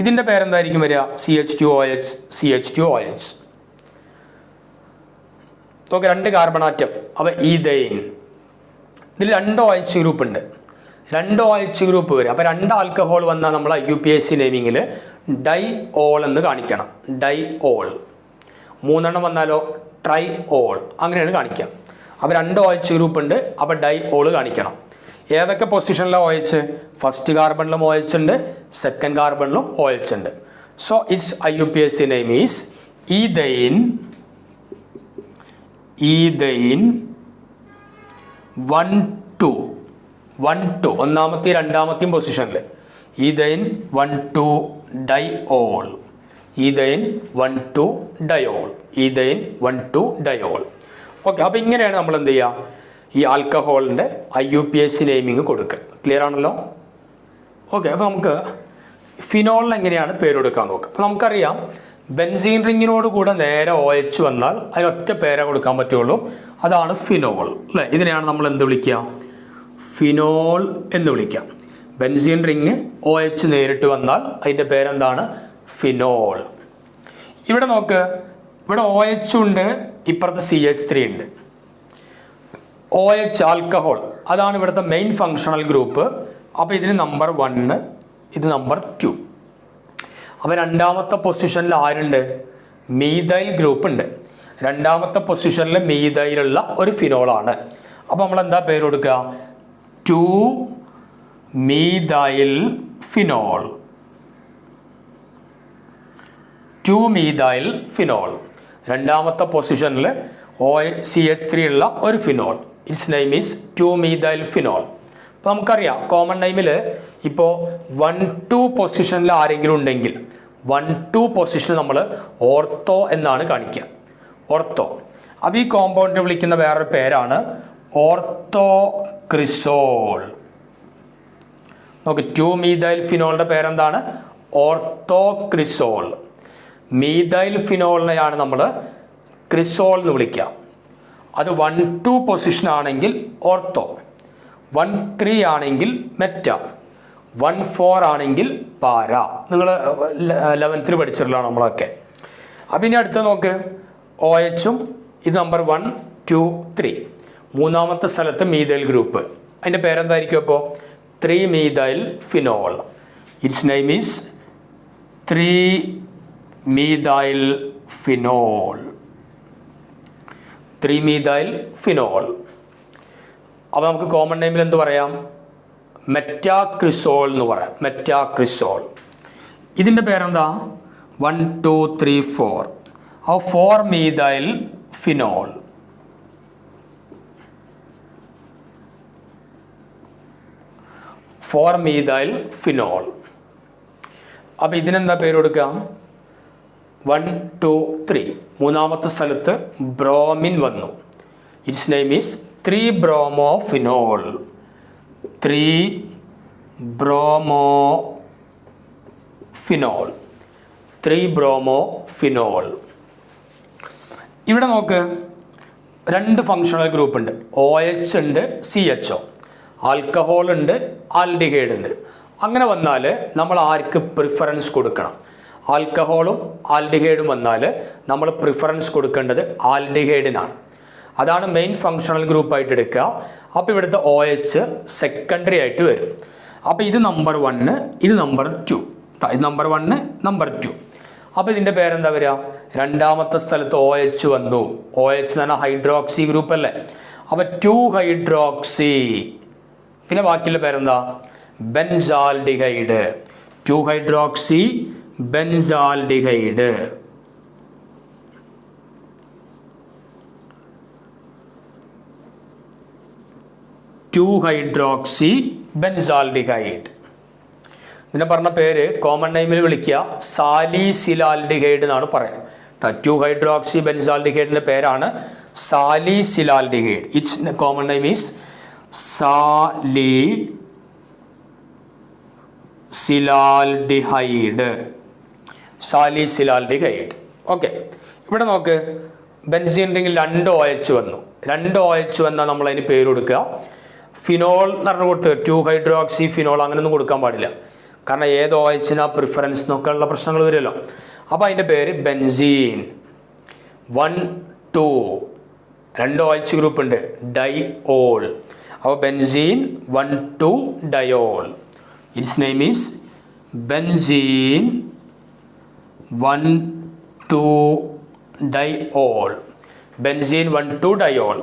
ഇതിൻ്റെ പേരെന്തായിരിക്കും വരിക? CH2OH CH2OH. നോക്ക്, 2 കാർബൺ ആറ്റം. അപ്പോൾ ഈഥൈൻ. ഇതിൽ 2 OH ഗ്രൂപ്പ് ഉണ്ട്. 2 OH ഗ്രൂപ്പ് വരും. അപ്പോൾ 2 ആൽക്കഹോൾ വന്നാൽ നമ്മൾ IUPAC നെയിമിങ്ങിൽ ഡൈ ഓൾ എന്ന് കാണിക്കണം. Dye all. 3 എണ്ണം വന്നാലോ ട്രൈ ഓൾ, അങ്ങനെയാണ് കാണിക്കുക. അപ്പോൾ 2 OH ഗ്രൂപ്പ് ഉണ്ട്. അപ്പോൾ ഡൈ ഓൾ കാണിക്കണം. ഏതൊക്കെ പൊസിഷനിലാണ് OH? ഫസ്റ്റ് കാർബണിലും OH ഉണ്ട്, സെക്കൻഡ് കാർബണിലും OH ഉണ്ട്. So its IUPAC name is ethane. Ethane 1 2 1 2 ഒന്നാമത്തെയും രണ്ടാമത്തെയും പൊസിഷനിൽ ethane 1 2 diol. Ethane 1 2 diol. Ethane 1 2 diol. Okay, അപ്പോൾ ഇങ്ങനെയാണ് നമ്മൾ എന്ത് ചെയ്യുക? ഈ ആൽക്കഹോളിൻ്റെ IUPAC നെയിമിങ് കൊടുക്കുക. ക്ലിയർ ആണല്ലോ? ഓക്കെ, അപ്പോൾ നമുക്ക് ഫിനോളിന് എങ്ങനെയാണ് പേര് കൊടുക്കാൻ നോക്കുക. അപ്പോൾ നമുക്കറിയാം, ബെൻസീൻ റിങ്ങിനോട് കൂടെ നേരെ OH വന്നാൽ അതിനൊറ്റ പേരെ കൊടുക്കാൻ പറ്റുള്ളൂ. അതാണ് ഫിനോൾ അല്ലേ? ഇതിനെയാണ് നമ്മൾ എന്ത് വിളിക്കുക? ഫിനോൾ എന്ന് വിളിക്കാം. ബെൻസീൻ റിങ് OH നേരിട്ട് വന്നാൽ അതിൻ്റെ പേരെന്താണ്? ഫിനോൾ. ഇവിടെ നോക്ക്, ഇവിടെ OH ഉണ്ട്, ഇപ്പുറത്ത് CH3 ഉണ്ട്. OH ആൽക്കഹോൾ, അതാണ് ഇവിടുത്തെ മെയിൻ ഫങ്ഷണൽ ഗ്രൂപ്പ്. അപ്പോൾ ഇതിന് നമ്പർ 1, ഇത് നമ്പർ 2. അപ്പോൾ രണ്ടാമത്തെ പൊസിഷനിൽ ആരുണ്ട്? മീഥൈൽ ഗ്രൂപ്പ് ഉണ്ട്. രണ്ടാമത്തെ പൊസിഷനിൽ മീഥൈലുള്ള ഒരു ഫിനോളാണ്. അപ്പോൾ നമ്മൾ എന്താ പേര് കൊടുക്കുക? 2-methyl phenol. 2-methyl phenol. രണ്ടാമത്തെ പൊസിഷനിൽ OCH3 ഉള്ള ഒരു phenol. It's name is 2-methyl phenol. അപ്പോൾ നമുക്കറിയാം കോമൺ നെയിമിൽ ഇപ്പോൾ 1-2 പൊസിഷനിൽ ആരെങ്കിലും ഉണ്ടെങ്കിൽ 1-2 പൊസിഷനിൽ നമ്മൾ ഓർത്തോ എന്നാണ് കാണിക്കുക. ഓർത്തോ. അപ്പോൾ ഈ കോമ്പൗണ്ടിനെ വിളിക്കുന്ന വേറൊരു പേരാണ് ഓർത്തോക്രിസോൾ. നോക്ക്, 2-methyl phenolന്റെ പേരെന്താണ്? ഓർത്തോക്രിസോൾ. മീഥൈൽ ഫിനോളിനെയാണ് നമ്മൾ ക്രിസോൾ എന്ന് വിളിക്കുക. അത് 1-2 പൊസിഷൻ ആണെങ്കിൽ ഓർത്തോ, 1-3 ആണെങ്കിൽ മെറ്റ, 1-4 ആണെങ്കിൽ പാര. നിങ്ങൾ 11th പഠിച്ചിട്ടുള്ളതാണ് നമ്മളൊക്കെ. അപ്പം ഇനി അടുത്ത് നോക്ക്, OHും ഇത് നമ്പർ 1, 2, 3. മൂന്നാമത്തെ സ്ഥലത്ത് മീഥൈൽ ഗ്രൂപ്പ്. അതിൻ്റെ പേരെന്തായിരിക്കും അപ്പോൾ? 3-methyl phenol. It's name is 3-methyl phenol. 3-methyl phenol. അപ്പോൾ നമുക്ക് കോമൺ നെയിമിൽ എന്ത് പറയാം? മെറ്റാക്രിസോൾ എന്ന് പറയാം. മെറ്റാക്രിസോൾ. ഇതിൻ്റെ പേരെന്താ? 1, 2, 3, 4. അപ്പോൾ 4-methyl phenol. 4-methyl phenol. അപ്പോൾ ഇതിനെന്താ പേര് കൊടുക്കാം? 1, 2, 3. മൂന്നാമത്തെ സ്ഥലത്ത് ബ്രോമിൻ വന്നു. It's name is 3-bromophenol. 3-bromophenol. 3-bromophenol. ഇവിടെ നോക്ക്, 2 ഫങ്ഷണൽ ഗ്രൂപ്പ് ഉണ്ട്. OH ഉണ്ട്, CHO. ആൽക്കഹോൾ ഉണ്ട്, ആൽഡിഹൈഡ് ഉണ്ട്. അങ്ങനെ വന്നാൽ നമ്മൾ ആർക്ക് പ്രിഫറൻസ് കൊടുക്കണം? ആൽക്കഹോളും ആൽഡിഹൈഡും വന്നാൽ നമ്മൾ പ്രിഫറൻസ് കൊടുക്കേണ്ടത് ആൽഡിഹൈഡിനാണ്. അതാണ് മെയിൻ ഫങ്ഷണൽ ഗ്രൂപ്പായിട്ട് എടുക്കുക. അപ്പോൾ ഇവിടുത്തെ OH സെക്കൻഡറി ആയിട്ട് വരും. അപ്പോൾ ഇത് നമ്പർ 1, ഇത് നമ്പർ 2. ഇത് നമ്പർ 1, നമ്പർ 2. അപ്പോൾ ഇതിൻ്റെ പേരെന്താ വരിക? രണ്ടാമത്തെ സ്ഥലത്ത് OH വന്നു. OH എന്ന് പറഞ്ഞാൽ ഹൈഡ്രോക്സി ഗ്രൂപ്പ് അല്ലേ? അപ്പോൾ 2-hydroxy. പിന്നെ ബാക്കിയുള്ള പേരെന്താ? ബെൻസാൽഡിഹൈഡ്. 2-hydroxy benzaldehyde. ബെൻസാൽഡിഹൈഡ്. ഇതിനെ പറഞ്ഞ പേര് കോമൺ നെയിമിൽ വിളിക്കുക സാലിസിലാൽഡിഹൈഡ് എന്നാണ് പറയുന്നത്. 2-hydroxy ബെൻസാൽഡിഹൈഡിന്റെ പേരാണ് salicylaldehyde. Its common name is salicylaldehyde. Salicylaldehyde. Okay, ഇവിടെ നോക്ക്, ബെൻസീൻ ഉണ്ടെങ്കിൽ 2 OH വന്നു. 2 OH വന്നാൽ നമ്മൾ അതിന് പേര് കൊടുക്കുക ഫിനോൾ എന്ന് പറഞ്ഞു കൊടുത്ത്. 2-hydroxy ഫിനോൾ അങ്ങനെയൊന്നും കൊടുക്കാൻ പാടില്ല. കാരണം ഏത് OHനാ പ്രിഫറൻസ് എന്നൊക്കെ ഉള്ള പ്രശ്നങ്ങൾ വരുമല്ലോ. അപ്പോൾ അതിൻ്റെ പേര് ബെൻസീൻ. 1, 2. 2 OH ഗ്രൂപ്പ് ഉണ്ട്, ഡൈഓൾ. അപ്പോൾ benzene 1, 2 diol. It's name is benzene 1, 2 diol. Benzene 1, 2 diol.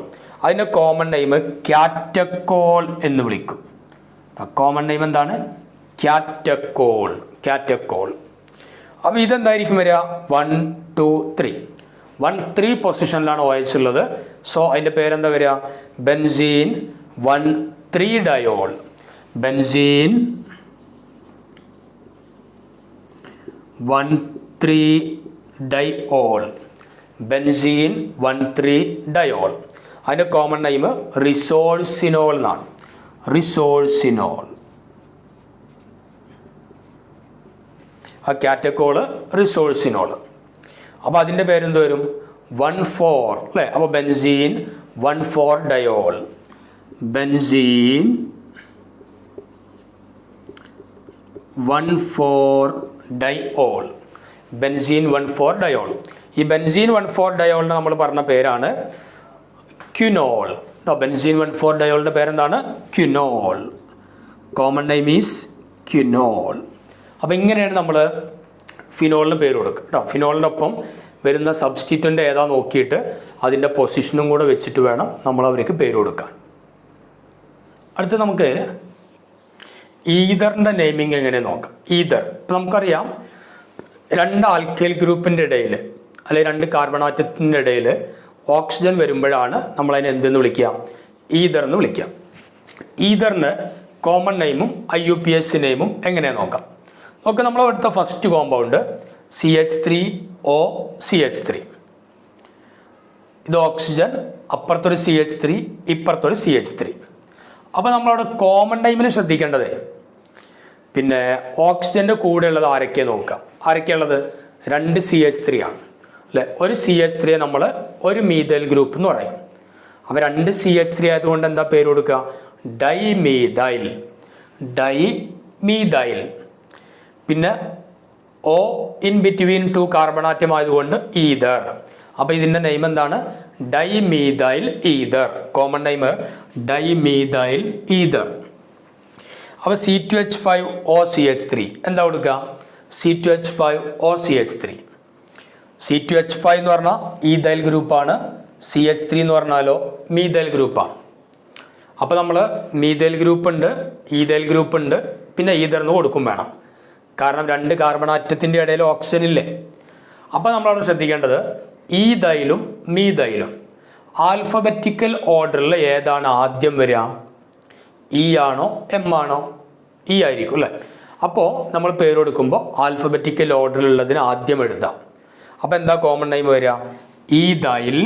അതിൻ്റെ കോമൺ നെയിം കാറ്റക്കോൾ എന്ന് വിളിക്കും. കോമൺ നെയിം എന്താണ്? കാറ്റക്കോൾ. കാറ്റക്കോൾ. അപ്പോൾ ഇതെന്തായിരിക്കും വരിക? 1, 2, 3. 1, 3 പൊസിഷനിലാണ് OH ഉള്ളത്. സോ അതിൻ്റെ പേരെന്താ വരിക? Benzene 1, 3 diol. Benzene 1, 3 diol. Benzene 1, 3 diol. അതിൻ്റെ കോമൺ നെയിം റിസോൾസിനോൾ എന്നാണ്. റിസോൾസിനോൾ. ആ കാറ്റക്കോള് റിസോൾസിനോൾ. അപ്പോൾ അതിൻ്റെ പേരെന്ത് വരും? 1, 4 അല്ലേ? അപ്പോൾ benzene 1, 4 diol. Benzene 1, 4 diol. Benzene 1, 4 diol. ഈ ബെൻസീൻ 1, 4 ഡയോളിന് നമ്മൾ പറഞ്ഞ പേരാണ് ക്വിനോൾ. ബെൻസീൻ 1, 4 ഡയോളിൻ്റെ പേരെന്താണ്? Quinol. Common name is quinol. അപ്പോൾ ഇങ്ങനെയാണ് നമ്മൾ ഫിനോളിന് പേര് കൊടുക്കുക കേട്ടോ. ഫിനോളിനൊപ്പം വരുന്ന സബ്സ്റ്റിറ്റ്യൂൻ്റ് ഏതാ നോക്കിയിട്ട് അതിൻ്റെ പൊസിഷനും കൂടെ വെച്ചിട്ട് വേണം നമ്മൾ അവർക്ക് പേര് കൊടുക്കാൻ. അടുത്ത് നമുക്ക് ഈതറിൻ്റെ നെയിമിങ് എങ്ങനെ നോക്കാം. ഈതർ ഇപ്പം നമുക്കറിയാം, രണ്ട് ആൽക്കൈൽ ഗ്രൂപ്പിൻ്റെ ഇടയിൽ അല്ലെങ്കിൽ രണ്ട് കാർബൺ ആറ്റത്തിൻ്റെ ഇടയിൽ ഓക്സിജൻ വരുമ്പോഴാണ് നമ്മളതിനെ എന്തെന്ന് വിളിക്കുക, ഈതർ എന്ന് വിളിക്കുക. ഈതറിന് കോമൺ നെയിമും IUPAC നെയിമും എങ്ങനെ നോക്കാം. നമ്മൾ എടുത്ത ഫസ്റ്റ് കോമ്പൗണ്ട് CH3OCH3. ഇത് ഓക്സിജൻ, അപ്പുറത്തൊരു CH3, ഇപ്പുറത്തൊരു CH3. അപ്പോൾ നമ്മളവിടെ കോമൺ ടൈമിന് ശ്രദ്ധിക്കേണ്ടത് പിന്നെ ഓക്സിജൻ്റെ കൂടെ ഉള്ളത് ആരൊക്കെയാണ് നോക്കാം. ആരൊക്കെയുള്ളത്? രണ്ട് CH3 ആണ് അല്ലേ. ഒരു CH3 നമ്മൾ ഒരു മീഥൈൽ ഗ്രൂപ്പ് എന്ന് പറയും. അപ്പോൾ രണ്ട് CH3 ആയതുകൊണ്ട് എന്താ പേര് കൊടുക്കുക? ഡൈമീഥൈൽ. ഡൈമീഥൈൽ. പിന്നെ O in between two carbon atom ആയതുകൊണ്ട് ഈതർ. അപ്പോൾ ഇതിൻ്റെ നെയിം എന്താണ്? Dimethyl ether. Common name dimethyl ether. അപ്പോൾ C2H5OCH3 എന്താ കൊടുക്കുക? C2H5OCH3. C2H5 എന്ന് പറഞ്ഞാൽ ഈഥൈൽ ഗ്രൂപ്പാണ്. CH3 എന്ന് പറഞ്ഞാലോ മീഥൈൽ ഗ്രൂപ്പാണ്. അപ്പോൾ നമ്മൾ മീഥൈൽ ഗ്രൂപ്പ് ഉണ്ട്, ഈഥൈൽ ഗ്രൂപ്പ് ഉണ്ട്, പിന്നെ ഈതർ എന്ന് കൊടുക്കും വേണം. കാരണം രണ്ട് കാർബൺ ആറ്റത്തിൻ്റെ ഇടയിൽ ഓക്സിജൻ ഇല്ലേ. അപ്പോൾ നമ്മളവിടെ ശ്രദ്ധിക്കേണ്ടത് ഈഥൈലും മീഥൈലും ആൽഫബറ്റിക്കൽ ഓർഡറിൽ ഏതാണ് ആദ്യം വരിക? E ആണോ M ആണോ? E ആയിരിക്കും അല്ലേ. അപ്പോൾ നമ്മൾ പേര് കൊടുക്കുമ്പോൾ ആൽഫബറ്റിക്കൽ ഓർഡറിലുള്ളതിന് ആദ്യം എഴുതാം. അപ്പോൾ എന്താ കോമൺ നെയിം വരിക? ഈഥൈൽ.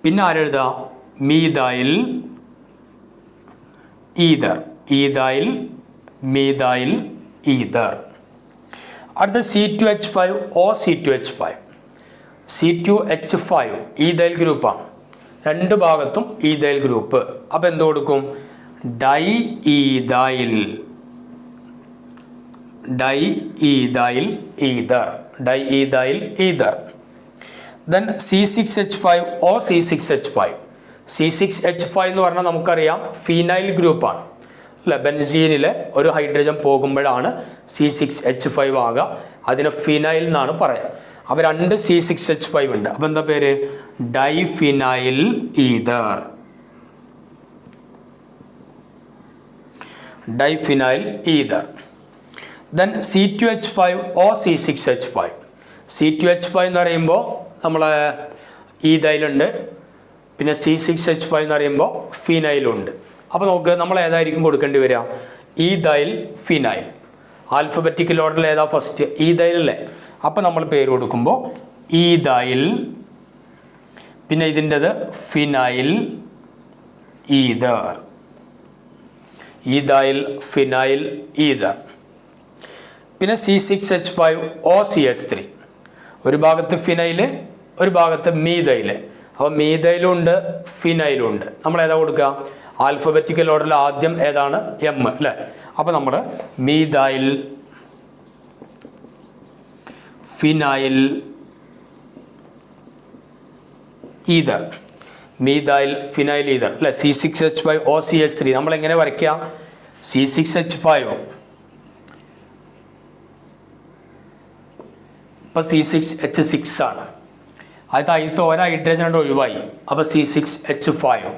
പിന്നെ ആരെഴുതാം? Methyl ether. Ethyl methyl ether. അടുത്ത C2H5OC2H5. C2H5 ഈഥൈൽ ഗ്രൂപ്പാണ്. രണ്ട് ഭാഗത്തും ഈഥൈൽ ഗ്രൂപ്പ്. അപ്പോൾ എന്ത് കൊടുക്കും? Diethyl. Diethyl ether. Diethyl ether. Then C6H5OC6H5. C6H5 എന്ന് പറഞ്ഞാൽ നമുക്കറിയാം ഫിനൈൽ ഗ്രൂപ്പാണ് അല്ലേ. ബെൻസീനിലെ ഒരു ഹൈഡ്രജൻ പോകുമ്പോഴാണ് C6H5 ആകുക. അതിനെ ഫിനൈൽ എന്നാണ് പറയുക. അപ്പോൾ രണ്ട് C6H5 ഉണ്ട്. അപ്പോൾ എന്താ പേര്? Diphenyl ether. Diphenyl ether. Then C2H5OC6H5. C2H5 എന്ന് പറയുമ്പോൾ നമ്മളെ ഈഥൈലുണ്ട്, പിന്നെ C6H5 എന്ന് പറയുമ്പോൾ ഫിനൈലുണ്ട്. അപ്പോൾ നമുക്ക് നമ്മൾ ഏതായിരിക്കും കൊടുക്കേണ്ടി വരിക? Ethyl phenyl. ആൽഫബറ്റിക്കൽ ഓർഡറിൽ ഏതാ ഫസ്റ്റ്? ഈഥൈൽ അല്ലേ. അപ്പോൾ നമ്മൾ പേര് കൊടുക്കുമ്പോൾ ഈഥൈൽ, പിന്നെ ഇതിൻ്റെത് phenyl ether. Ethyl phenyl ether. പിന്നെ C6H5OCH3. ഒരു ഭാഗത്ത് ഫിനൈല്, ഒരു ഭാഗത്ത് മീഥൈല്. അപ്പോൾ മീഥൈലും ഉണ്ട്, ഫിനൈലും ഉണ്ട്. നമ്മൾ ഏതാ കൊടുക്കുക? ആൽഫബറ്റിക്കൽ ഓർഡറിൽ ആദ്യം ഏതാണ്? M അല്ലേ. അപ്പോൾ നമ്മൾ methyl phenyl ether. Methyl phenyl ether അല്ലേ. C6H5OCH3 നമ്മൾ എങ്ങനെ വരയ്ക്കുക? C6H5 ഇപ്പോൾ C6H6 ആണ്. അതിലത്തെ ഒരു ഹൈഡ്രജൻ ഒഴിവായി. അപ്പോൾ C6H5.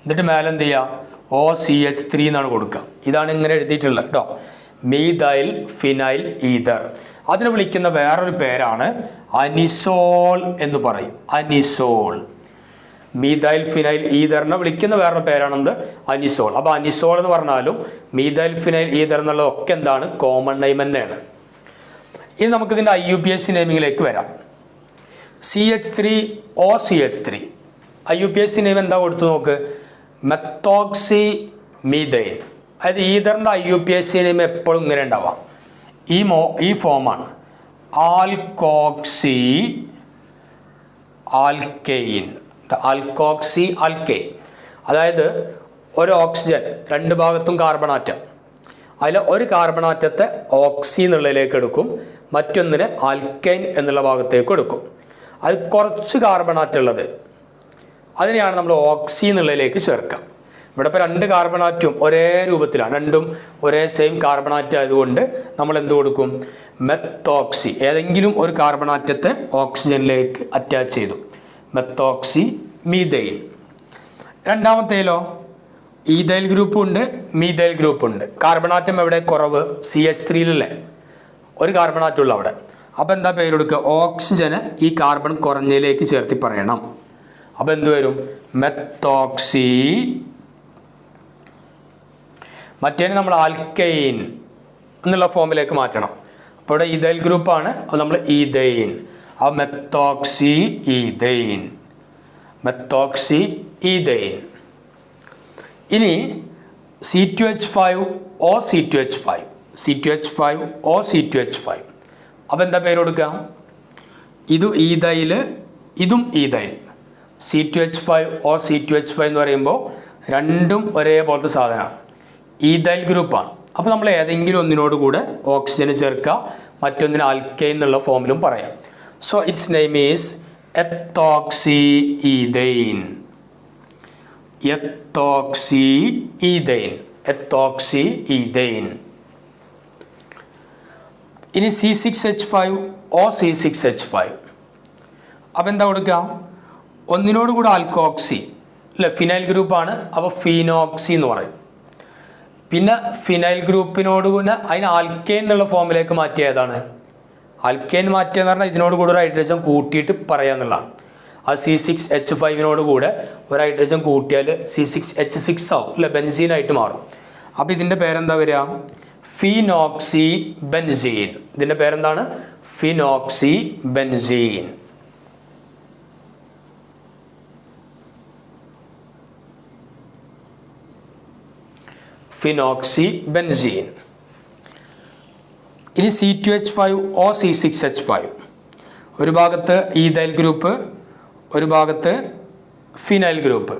എന്നിട്ട് മേലെ എന്ത് ചെയ്യുക? OCH3 എന്നാണ് കൊടുക്കുക. ഇതാണ് ഇങ്ങനെ എഴുതിയിട്ടുള്ളത് കേട്ടോ. Methyl phenyl ether. അതിന് വിളിക്കുന്ന വേറൊരു പേരാണ് അനിസോൾ എന്ന് പറയും. അനിസോൾ. മീഥൈൽ ഫിനൈൽ ഈതറിനെ വിളിക്കുന്ന വേറൊരു പേരാണെന്ത്? അനിസോൾ. അപ്പോൾ അനിസോൾ എന്ന് പറഞ്ഞാലും മീഥൈൽ ഫിനൈൽ ഈതർ എന്നുള്ളതൊക്കെ എന്താണ്? കോമൺ നെയിം തന്നെയാണ്. ഇനി നമുക്കിതിൻ്റെ IUPAC നെയിമിങ്ങിലേക്ക് വരാം. CH3OCH3. IUPAC നെയിം എന്താ കൊടുത്തു നോക്ക്? Methoxy methyl. അതായത് ഈതറിൻ്റെ IUPAC നെയിം എപ്പോഴും ഇങ്ങനെ ഉണ്ടാവാം. ഈ ഫോമാണ് ആൽക്കോക്സി ആൽക്കെയിൻ. Alkoxy alkane. അതായത് ഒരു ഓക്സിജൻ രണ്ട് ഭാഗത്തും കാർബൺ ആറ്റം. അതിൽ ഒരു കാർബൺ ആറ്റത്തെ ഓക്സി എന്നുള്ളതിലേക്ക് എടുക്കും, മറ്റൊന്നിനെ ആൽക്കൈൻ എന്നുള്ള ഭാഗത്തേക്ക് എടുക്കും. അത് കുറച്ച് കാർബൺ ആറ്റം ഉള്ളത് അതിനെയാണ് നമ്മൾ ഓക്സി എന്നുള്ളതിലേക്ക് ചേർക്കുക. ഇവിടെ ഇപ്പോൾ രണ്ട് കാർബൺ ആറ്റവും ഒരേ രൂപത്തിലാണ്, രണ്ടും ഒരേ സെയിം കാർബൺ ആറ്റം ആയതുകൊണ്ട് നമ്മൾ എന്ത് കൊടുക്കും? മെത്തോക്സി. ഏതെങ്കിലും ഒരു കാർബൺ ആറ്റത്തെ ഓക്സിജനിലേക്ക് അറ്റാച്ച് ചെയ്തു. Methoxy methyl. രണ്ടാമത്തേലോ ഈഥൈൽ ഗ്രൂപ്പും ഉണ്ട്, മീഥൈൽ ഗ്രൂപ്പും ഉണ്ട്. കാർബൺ ആറ്റം എവിടെ കുറവ്? CH3-ലല്ലേ ഒരു കാർബൺ ആറ്റം ഉള്ളു അവിടെ. അപ്പോൾ എന്താ പേര് കൊടുക്കുക? ഓക്സിജന് ഈ കാർബൺ കുറഞ്ഞതിലേക്ക് ചേർത്തി പറയണം. അപ്പോൾ എന്ത് വരും? മെത്തോക്സി. മറ്റേന് നമ്മൾ ആൽക്കൈൻ എന്നുള്ള ഫോമിലേക്ക് മാറ്റണം. അപ്പോൾ ഇവിടെ ഈഥൈൽ ഗ്രൂപ്പാണ്, അപ്പോൾ നമ്മൾ ഈഥൈൻ. അപ്പോൾ മെത്തോക്സി ഈഥൈൻ, മെത്തോക്സി ഈഥൈൻ. ഇനി C2H5O C2H5, C2H5O C2H5. അപ്പോൾ എന്താ പേര് കൊടുക്കുക? ഇത് ഈഥൈൽ, ഇതും ഈഥൈൽ. C2H5O C2H5 എന്ന് പറയുമ്പോൾ രണ്ടും ഒരേപോലത്തെ സാധനമാണ്, ഈഥൈൽ ഗ്രൂപ്പാണ്. അപ്പോൾ നമ്മൾ ഏതെങ്കിലും ഒന്നിനോട് കൂടെ ഓക്സിജന് ചേർക്കുക, മറ്റൊന്നിന് ആൽക്കൈൻ എന്നുള്ള ഫോമിലും പറയാം. So its name is ethoxy ethane, ethoxy ethane, ethoxy ethane. ഇനി C6H5O C6H5. അപ്പോൾ എന്താ കൊടുക്കുക? ഒന്നിനോട് കൂടെ ആൽക്കോക്സി അല്ലെ, ഫിനൈൽ ഗ്രൂപ്പാണ്, അപ്പോൾ ഫിനോക്സി എന്ന് പറയും. പിന്നെ ഫിനൈൽ ഗ്രൂപ്പിനോട് കൂടെ അതിന് ആൽക്കൈൻ എന്നുള്ള ഫോമിലേക്ക് മാറ്റിയതാണ്. ആൽക്കൈൻ മാറ്റിയെന്ന് പറഞ്ഞാൽ ഇതിനോട് കൂടെ ഒരു ഹൈഡ്രജൻ കൂട്ടിയിട്ട് പറയാന്നുള്ളതാണ്. അത് C6H5 കൂടെ ഒരു ഹൈഡ്രജൻ കൂട്ടിയാൽ C6H6 ആവും അല്ലെ, ബെൻസീനായിട്ട് മാറും. അപ്പോൾ ഇതിൻ്റെ പേരെന്താ വരിക? Phenoxy benzene. ഇതിൻ്റെ പേരെന്താണ്? Phenoxy benzene. Phenoxy benzene. ഇനി C2H5O C6H5. ഒരു ഭാഗത്ത് ഈഥൈൽ ഗ്രൂപ്പ്, ഒരു ഭാഗത്ത് ഫിനൈൽ ഗ്രൂപ്പ്.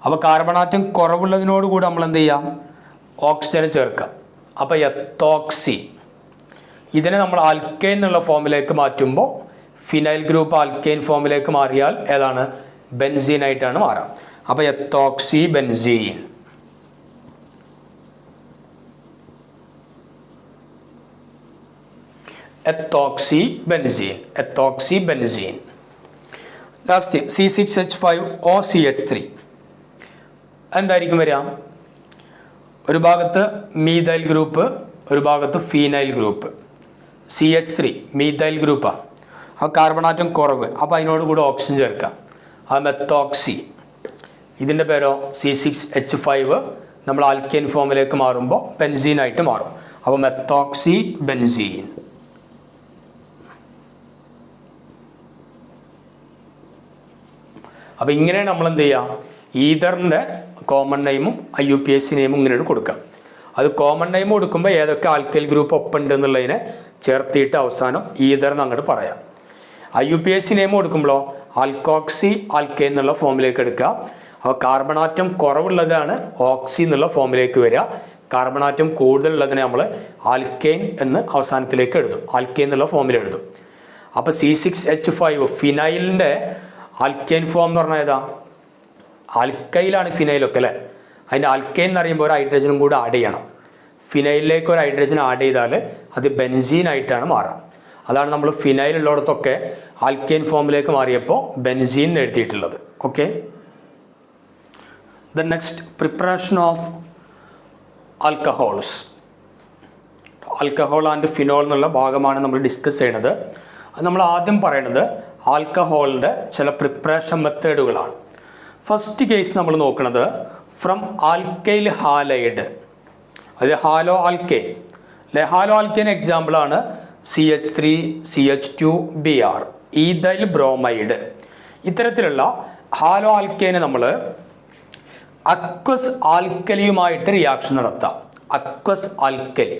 അപ്പോൾ കാർബൺ ആറ്റം കുറവുള്ളതിനോട് കൂടെ നമ്മൾ എന്ത് ചെയ്യാം? ഓക്സിജനെ ചേർക്കാം. അപ്പോൾ എത്തോക്സി. ഇതിനെ നമ്മൾ ആൽക്കൈൻ എന്നുള്ള ഫോമിലേക്ക് മാറ്റുമ്പോൾ ഫിനൈൽ ഗ്രൂപ്പ് ആൽക്കൈൻ ഫോമിലേക്ക് മാറിയാൽ ഏതാണ്? ബെൻസീനായിട്ടാണ് മാറാം. അപ്പോൾ ethoxy benzene. Ethoxy benzene, ethoxy benzene. Last C6H5O CH3. എന്തായിരിക്കും വരിക? ഒരു ഭാഗത്ത് മീഥൈൽ ഗ്രൂപ്പ്, ഒരു ഭാഗത്ത് ഫീനൈൽ ഗ്രൂപ്പ്. CH3 മീഥൈൽ ഗ്രൂപ്പാണ്, ആ കാർബൺ ആറ്റം കുറവ്, അപ്പോൾ അതിനോട് കൂടെ ഓക്സിജൻ ചേർക്കാം. ആ മെത്തോക്സി. ഇതിൻ്റെ പേരോ C6H5 നമ്മൾ ആൽക്കൈൻ ഫോമിലേക്ക് മാറുമ്പോൾ ബെൻസീനായിട്ട് മാറും. അപ്പോൾ മെത്തോക്സി ബെൻസീൻ. അപ്പോൾ ഇങ്ങനെയാണ് നമ്മൾ എന്ത് ചെയ്യുക? ഈഥറിൻ്റെ കോമൺ നെയിമും IUPAC നെയിമും ഇങ്ങനെയാണ് കൊടുക്കുക. അത് കോമൺ നെയിം കൊടുക്കുമ്പോൾ ഏതൊക്കെ ആൽക്കൈൽ ഗ്രൂപ്പ് ഒപ്പം ഉണ്ട് എന്നുള്ളതിനെ ചേർത്തിയിട്ട് അവസാനം ഈഥർ എന്ന് അങ്ങോട്ട് പറയാം. IUPAC നെയിം കൊടുക്കുമ്പോഴോ ആൽക്കോക്സി ആൽക്കൈൻ എന്നുള്ള ഫോമിലേക്ക് എടുക്കുക. അപ്പോൾ കാർബൺ ആറ്റം കുറവുള്ളതാണ് ഓക്സി എന്നുള്ള ഫോമിലേക്ക് വരിക. കാർബൺ ആറ്റം കൂടുതലുള്ളതിനെ നമ്മൾ ആൽക്കൈൻ എന്ന് അവസാനത്തിലേക്ക് എഴുതും, ആൽക്കൈൻ എന്നുള്ള ഫോമിൽ എഴുതും. അപ്പോൾ C6H5 ഫിനൈലിൻ്റെ ആൽക്കൈൻ ഫോം എന്ന് പറഞ്ഞാൽ ഏതാ? ആൽക്കൈലാണ് ഫിനൈലൊക്കെ അല്ലേ. അതിൻ്റെ ആൽക്കൈൻ എന്ന് പറയുമ്പോൾ ഒരു ഹൈഡ്രജനും കൂടെ ആഡ് ചെയ്യണം. ഫിനൈലിലേക്ക് ഒരു ഹൈഡ്രജൻ ആഡ് ചെയ്താൽ അത് ബെൻസീനായിട്ടാണ് മാറുക. അതാണ് നമ്മൾ ഫിനൈൽ ഉള്ളിടത്തൊക്കെ ആൽക്കൈൻ ഫോമിലേക്ക് മാറിയപ്പോൾ ബെൻസീൻ എന്ന് എഴുതിയിട്ടുള്ളത്. Okay. The next preparation of alcohols. Alcohol and phenol എന്നുള്ള ഭാഗമാണ് നമ്മൾ ഡിസ്കസ് ചെയ്യുന്നത്. അത് നമ്മൾ ആദ്യം പറയുന്നത് ആൽക്കഹോളിൻ്റെ ചില പ്രിപ്പറേഷൻ മെത്തേഡുകളാണ്. ഫസ്റ്റ് കേസ് നമ്മൾ നോക്കുന്നത് ഫ്രം ആൽക്കൈൽ ഹാലൈഡ്, അത് ഹാലോ ആൽക്കൈൻ അല്ലെ. ഹാലോ ആൽക്കൈൻ എക്സാമ്പിളാണ് CH3 CH2 Br, ethyl bromide. ഇത്തരത്തിലുള്ള ഹാലോ ആൽക്കൈനെ നമ്മൾ അക്വസ് ആൽക്കലിയുമായിട്ട് റിയാക്ഷൻ നടത്താം. Aqueous alkali,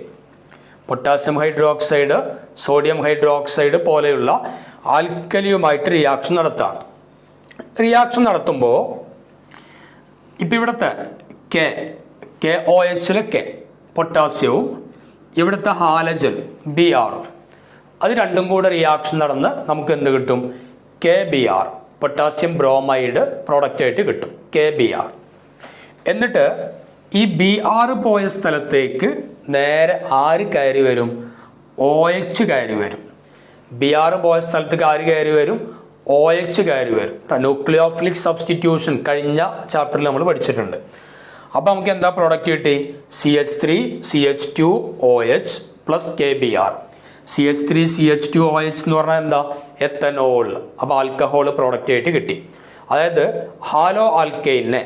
potassium hydroxide, sodium hydroxide പോലെയുള്ള ആൽക്കലിയുമായിട്ട് റിയാക്ഷൻ നടത്താം. റിയാക്ഷൻ നടത്തുമ്പോൾ ഇപ്പം ഇവിടുത്തെ KOH പൊട്ടാസ്യവും ഇവിടുത്തെ ഹാലജൻ Br, അത് രണ്ടും കൂടെ റിയാക്ഷൻ നടന്ന് നമുക്ക് എന്ത് കിട്ടും? KBr, പൊട്ടാസ്യം ബ്രോമൈഡ് പ്രോഡക്റ്റായിട്ട് കിട്ടും, KBr. എന്നിട്ട് ഈ Br പോയ സ്ഥലത്തേക്ക് നേരെ ആര് കയറി വരും? OH കയറി വരും. Br പോയ സ്ഥലത്തേക്ക് ആര് കയറി വരും? OH കയറി വരും. ന്യൂക്ലിയോഫിലിക് സബ്സ്റ്റിറ്റ്യൂഷൻ കഴിഞ്ഞ ചാപ്റ്ററിൽ നമ്മൾ പഠിച്ചിട്ടുണ്ട്. അപ്പോൾ നമുക്ക് എന്താ പ്രോഡക്റ്റ് കിട്ടി? CH3CH2OH plus KBr. CH3CH2OH എന്ന് പറഞ്ഞാൽ എന്താ? എത്തനോൾ. അപ്പോൾ ആൽക്കഹോൾ പ്രോഡക്റ്റ് ആയിട്ട് കിട്ടി. അതായത് ഹാലോ ആൽക്കൈനെ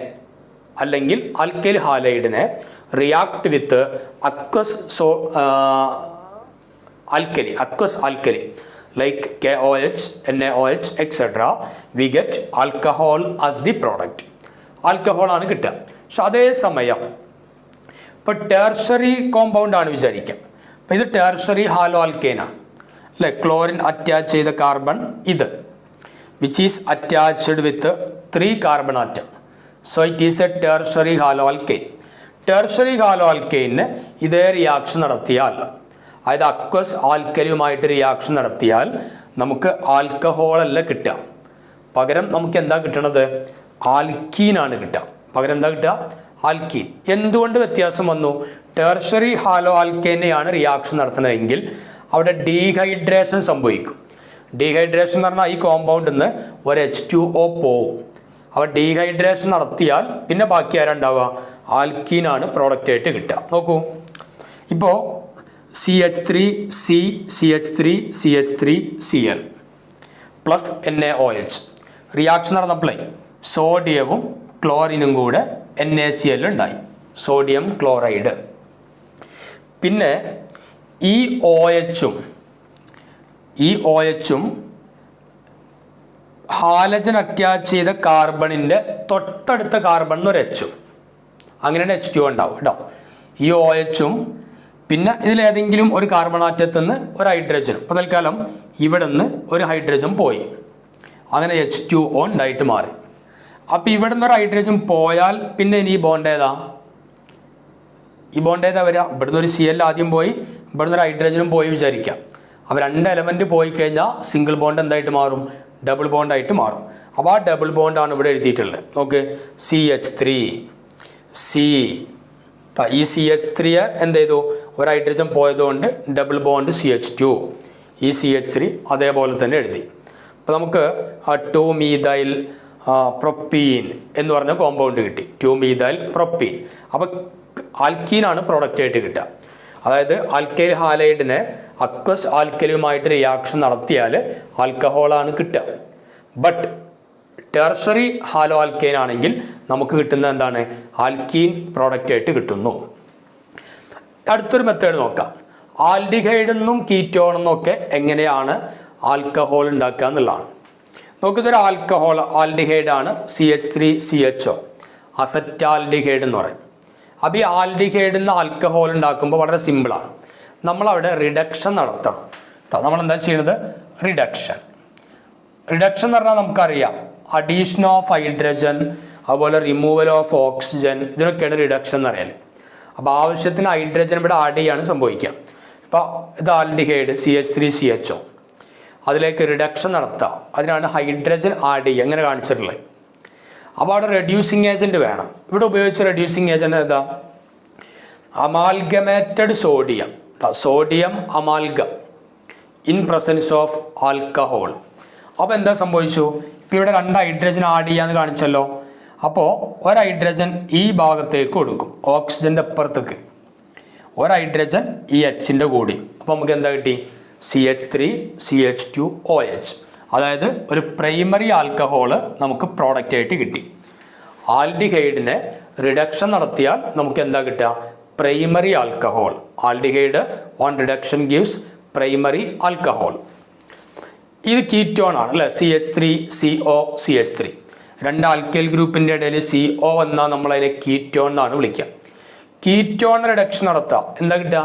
അല്ലെങ്കിൽ ആൽക്കൈൽ ഹാലൈഡിനെ react with aqueous alkali like KOH, NaOH, etc. we get alcohol as the product. Alcohol ആണ് കിട്ടുക. പക്ഷെ അതേസമയം ഇപ്പോൾ ടെർഷറി കോമ്പൗണ്ട് ആണ് വിചാരിക്കാം. അപ്പോൾ ഇത് ടെർഷറി ഹാലോ ആൽക്കേനാണ് അല്ലേ? ക്ലോറിൻ അറ്റാച്ച് ചെയ്ത കാർബൺ ഇത് which is attached with 3 carbon atom. So it is a tertiary halo alkane. Tertiary halo ആൽക്കെയിന് ഇതേ റിയാക്ഷൻ നടത്തിയാൽ, അതായത് അക്വസ് ആൽക്കലിയുമായിട്ട് റിയാക്ഷൻ നടത്തിയാൽ നമുക്ക് ആൽക്കഹോൾ അല്ല കിട്ടുക. പകരം നമുക്ക് എന്താ കിട്ടണത്? ആൽക്കീനാണ് കിട്ടുക. പകരം എന്താ കിട്ടുക? ആൽക്കീൻ. എന്തുകൊണ്ട് വ്യത്യാസം വന്നു? ടെർഷറി ഹാലോ ആൽക്കേനെയാണ് റിയാക്ഷൻ നടത്തുന്നതെങ്കിൽ അവിടെ ഡീഹൈഡ്രേഷൻ സംഭവിക്കും. ഡീഹൈഡ്രേഷൻ എന്ന് പറഞ്ഞാൽ ഈ കോമ്പൗണ്ടിൽ നിന്ന് ഒരു H2O പോവും. അപ്പോൾ ഡീഹൈഡ്രേഷൻ നടത്തിയാൽ പിന്നെ ബാക്കി ആരുണ്ടാവുക? ആൽക്കീനാണ് പ്രോഡക്റ്റ് ആയിട്ട് കിട്ടുക. നോക്കൂ, ഇപ്പോൾ CH3C CH3CH3Cl plus NaOH reaction നടന്നപ്പോഴേ സോഡിയവും ക്ലോറിനും കൂടെ NaCl ഉണ്ടായി, സോഡിയം ക്ലോറൈഡ്. പിന്നെ ഈ OHും ഹാലജൻ അറ്റാച്ച് ചെയ്ത കാർബണിൻ്റെ തൊട്ടടുത്ത കാർബൺ ഒരു Hഉം, അങ്ങനെയാണ് H2O ഉണ്ടാവും കേട്ടോ. ഈ OHും പിന്നെ ഇതിലേതെങ്കിലും ഒരു കാർബൺ ആറ്റത്തിൽ നിന്ന് ഒരു ഹൈഡ്രജനും, അപ്പോൾ തൽക്കാലം ഇവിടെ നിന്ന് ഒരു ഹൈഡ്രജൻ പോയി, അങ്ങനെ H2O ഉണ്ടായിട്ട് മാറി. അപ്പോൾ ഇവിടെ നിന്ന് ഒരു ഹൈഡ്രജൻ പോയാൽ പിന്നെ ഇനി ഈ ബോണ്ട് ഏതാ? ഈ ബോണ്ട് ഏതാ വരിക? ഇവിടുന്ന് ഒരു Cl ആദ്യം പോയി, ഇവിടുന്ന് ഒരു ഹൈഡ്രജനും പോയി വിചാരിക്കാം. അപ്പോൾ 2 എലമെൻറ്റ് പോയി കഴിഞ്ഞാൽ സിംഗിൾ ബോണ്ട് എന്തായിട്ട് മാറും? ഡബിൾ ബോണ്ടായിട്ട് മാറും. അപ്പോൾ ആ ഡബിൾ ബോണ്ടാണ് ഇവിടെ എഴുതിയിട്ടുള്ളത്. നോക്ക്, CH3C. ഈ CH3 എന്ത് ചെയ്തു? ഒരു ഹൈഡ്രജൻ പോയതുകൊണ്ട് ഡബിൾ ബോണ്ട് CH2. ഈ CH3 അതേപോലെ തന്നെ എഴുതി. അപ്പോൾ നമുക്ക് 2-മീഥൈൽ പ്രൊപ്പീൻ എന്ന് പറഞ്ഞ കോമ്പൗണ്ട് കിട്ടി. 2-മീഥൈൽ പ്രൊപ്പീൻ. അപ്പോൾ ആൽക്കീനാണ് പ്രോഡക്റ്റ് ആയിട്ട് കിട്ടുക. അതായത് ആൽക്കൈൽ ഹാലൈഡിനെ അക്വസ് ആൽക്കലിയുമായിട്ട് റിയാക്ഷൻ നടത്തിയാൽ ആൽക്കഹോളാണ് കിട്ടുക. ബട്ട് ടെർഷറി ഹാലോ ആൽക്കെയിൻ ആണെങ്കിൽ നമുക്ക് കിട്ടുന്ന എന്താണ്? ആൽക്കീൻ പ്രോഡക്റ്റ് ആയിട്ട് കിട്ടുന്നു. അടുത്തൊരു മെത്തേഡ് നോക്കാം. ആൽഡിഹൈഡെന്നും കീറ്റോണെന്നും ഒക്കെ എങ്ങനെയാണ് ആൽക്കഹോൾ ഉണ്ടാക്കുക എന്നുള്ളതാണ്. നോക്കിയതൊരു ആൽഡിഹൈഡാണ് CH3CHO, അസറ്റാൽഡിഹൈഡ് എന്ന് പറയും. അപ്പോൾ ഈ ആൽഡിഹൈഡിൽ നിന്ന് ആൽക്കഹോൾ ഉണ്ടാക്കുമ്പോൾ വളരെ സിമ്പിളാണ്. നമ്മളവിടെ റിഡക്ഷൻ നടത്തണം കേട്ടോ. നമ്മളെന്താ ചെയ്യുന്നത്? റിഡക്ഷൻ എന്ന് പറഞ്ഞാൽ നമുക്കറിയാം അഡീഷൻ ഓഫ് ഹൈഡ്രജൻ, അതുപോലെ റിമൂവൽ ഓഫ് ഓക്സിജൻ, ഇതിനൊക്കെയാണ് റിഡക്ഷൻ എന്ന് അറിയാൽ. അപ്പോൾ ആവശ്യത്തിന് ഹൈഡ്രജൻ ഇവിടെ ആഡ് ചെയ്യാണ് സംഭവിക്കുക. ഇപ്പോൾ ഇത് ആൽഡിഹൈഡ് CH3CHO, അതിലേക്ക് റിഡക്ഷൻ നടത്തുക, അതിനാണ് ഹൈഡ്രജൻ ആഡ് ചെയ്യുക, എങ്ങനെ കാണിച്ചിട്ടുള്ളത്. അപ്പോൾ അവിടെ റെഡ്യൂസിങ് ഏജൻറ്റ് വേണം. ഇവിടെ ഉപയോഗിച്ച റെഡ്യൂസിങ് ഏജൻറ്റ് ഏതാ? Amalgamated sodium amalgam in presence of alcohol. അപ്പോൾ എന്താ സംഭവിച്ചു? ഇപ്പോൾ ഇവിടെ 2 ഹൈഡ്രജൻ ആഡ് ചെയ്യാന്ന് കാണിച്ചല്ലോ. അപ്പോൾ ഒരു ഹൈഡ്രജൻ ഈ ഭാഗത്തേക്ക് കൊടുക്കും, ഓക്സിജൻ്റെ അപ്പുറത്തേക്ക് ഒരു ഹൈഡ്രജൻ ഈ Hൻ്റെ കൂടി. അപ്പോൾ നമുക്ക് എന്താ കിട്ടി? CH3CH2OH. അതായത് ഒരു പ്രൈമറി ആൽക്കഹോള് നമുക്ക് പ്രോഡക്റ്റ് ആയിട്ട് കിട്ടി. ആൽഡിഹൈഡിനെ റിഡക്ഷൻ നടത്തിയാൽ നമുക്ക് എന്താ കിട്ടുക? Primary alcohol. Aldehyde on reduction gives primary alcohol. ഇത് കീറ്റോൺ ആണ് അല്ലേ? CH3COCH3. 2 ആൽക്കൈൽ ഗ്രൂപ്പിൻ്റെ ഇടയിൽ CO വന്നാൽ നമ്മളതിനെ കീറ്റോൺ എന്നാണ് വിളിക്കുക. കീറ്റോൺ റിഡക്ഷൻ നടത്തുക, എന്താ കിട്ടുക?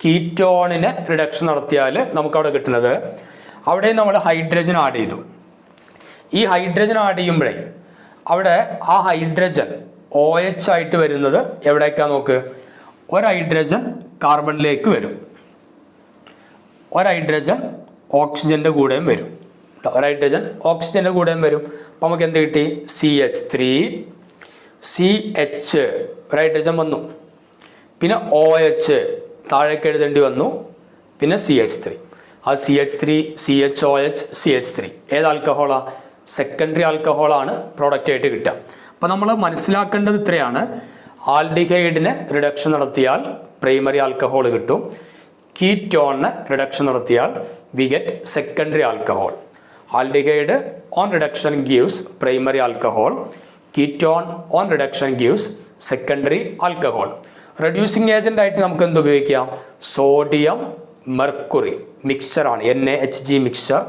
കീറ്റോണിനെ റിഡക്ഷൻ നടത്തിയാൽ നമുക്കവിടെ കിട്ടുന്നത്, അവിടെ നമ്മൾ ഹൈഡ്രജൻ ആഡ് ചെയ്തു. ഈ ഹൈഡ്രജൻ ആഡ് ചെയ്യുമ്പോഴേ അവിടെ ആ ഹൈഡ്രജൻ OH ആയിട്ട് വരുന്നത് എവിടേക്കാണ്? നോക്ക്, ഒരു ഹൈഡ്രജൻ കാർബണിലേക്ക് വരും, ഒരു ഹൈഡ്രജൻ ഓക്സിജൻ്റെ കൂടെയും വരും. ഒരു ഹൈഡ്രജൻ ഓക്സിജൻ്റെ കൂടെയും വരും. അപ്പോൾ നമുക്ക് എന്ത് കിട്ടി? CH3CH, ഒരു ഹൈഡ്രജൻ വന്നു, പിന്നെ OH താഴേക്ക് എഴുതേണ്ടി വന്നു, പിന്നെ CH3. അത് CH3 CHOH CH3 ഏത് ആൽക്കഹോളാണ്? സെക്കൻഡറി ആൽക്കഹോളാണ് പ്രോഡക്റ്റ് ആയിട്ട് കിട്ടുക. അപ്പോൾ നമ്മൾ മനസ്സിലാക്കേണ്ടത് ഇത്രയാണ്. ആൽഡിഹൈഡിന് റിഡക്ഷൻ നടത്തിയാൽ പ്രൈമറി ആൽക്കഹോൾ കിട്ടും. കീറ്റോണിന് റിഡക്ഷൻ നടത്തിയാൽ we get secondary alcohol. Aldehyde on reduction gives primary alcohol. Ketone on reduction gives secondary alcohol. Reducing agent ആയിട്ട് നമുക്ക് എന്ത് ഉപയോഗിക്കാം? സോഡിയം മെർക്കുറി മിക്സ്ചറാണ്, NaHg mixture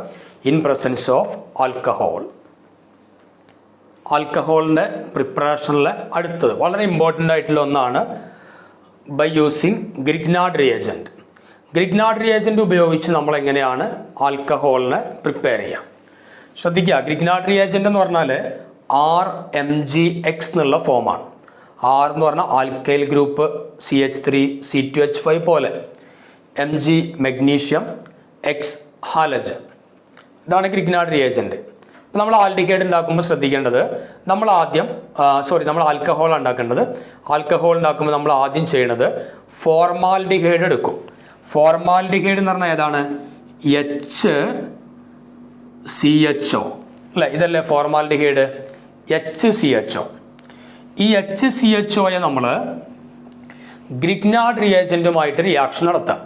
in presence of alcohol. ആൽക്കഹോളിൻ്റെ പ്രിപ്പറേഷനിൽ അടുത്തത് വളരെ ഇമ്പോർട്ടൻ്റ് ആയിട്ടുള്ള ഒന്നാണ് by using Grignard reagent. Grignard reagent ഉപയോഗിച്ച് നമ്മൾ എങ്ങനെയാണ് ആൽക്കഹോളിനെ പ്രിപ്പയർ ചെയ്യുക? ശ്രദ്ധിക്കുക, ഗ്രിഗ്നാർഡ് റിയേജൻറ്റ് എന്ന് പറഞ്ഞാൽ RMgX എന്നുള്ള ഫോമാണ്. R എന്ന് പറഞ്ഞാൽ ആൽക്കൈൽ ഗ്രൂപ്പ് CH3 C2H5 പോലെ, Mg മെഗ്നീഷ്യം, X ഹാലജൻ. ഇതാണ് ഗ്രിഗ്നാർഡ് റിയേജൻറ്റ്. അപ്പോൾ നമ്മൾ ആൽഡിഹൈഡ് ഉണ്ടാക്കുമ്പോൾ ശ്രദ്ധിക്കേണ്ടത്, നമ്മൾ ആൽക്കഹോൾ ഉണ്ടാക്കേണ്ടത്. ആൽക്കഹോൾ ഉണ്ടാക്കുമ്പോൾ നമ്മൾ ആദ്യം ചെയ്യേണ്ടത് ഫോർമാൽഡിഹൈഡ് എടുക്കും. ഫോർമാൽഡിഹൈഡ് എന്ന് പറഞ്ഞാൽ ഏതാണ്? HCHO അല്ലേ? ഇതല്ലേ ഫോർമാൽഡിഹൈഡ്? HCHO. ഈ HCHOയെ നമ്മൾ ഗ്രിഗ്നാർഡ് റിയേജൻറ്റുമായിട്ട് റിയാക്ഷൻ നടത്താം.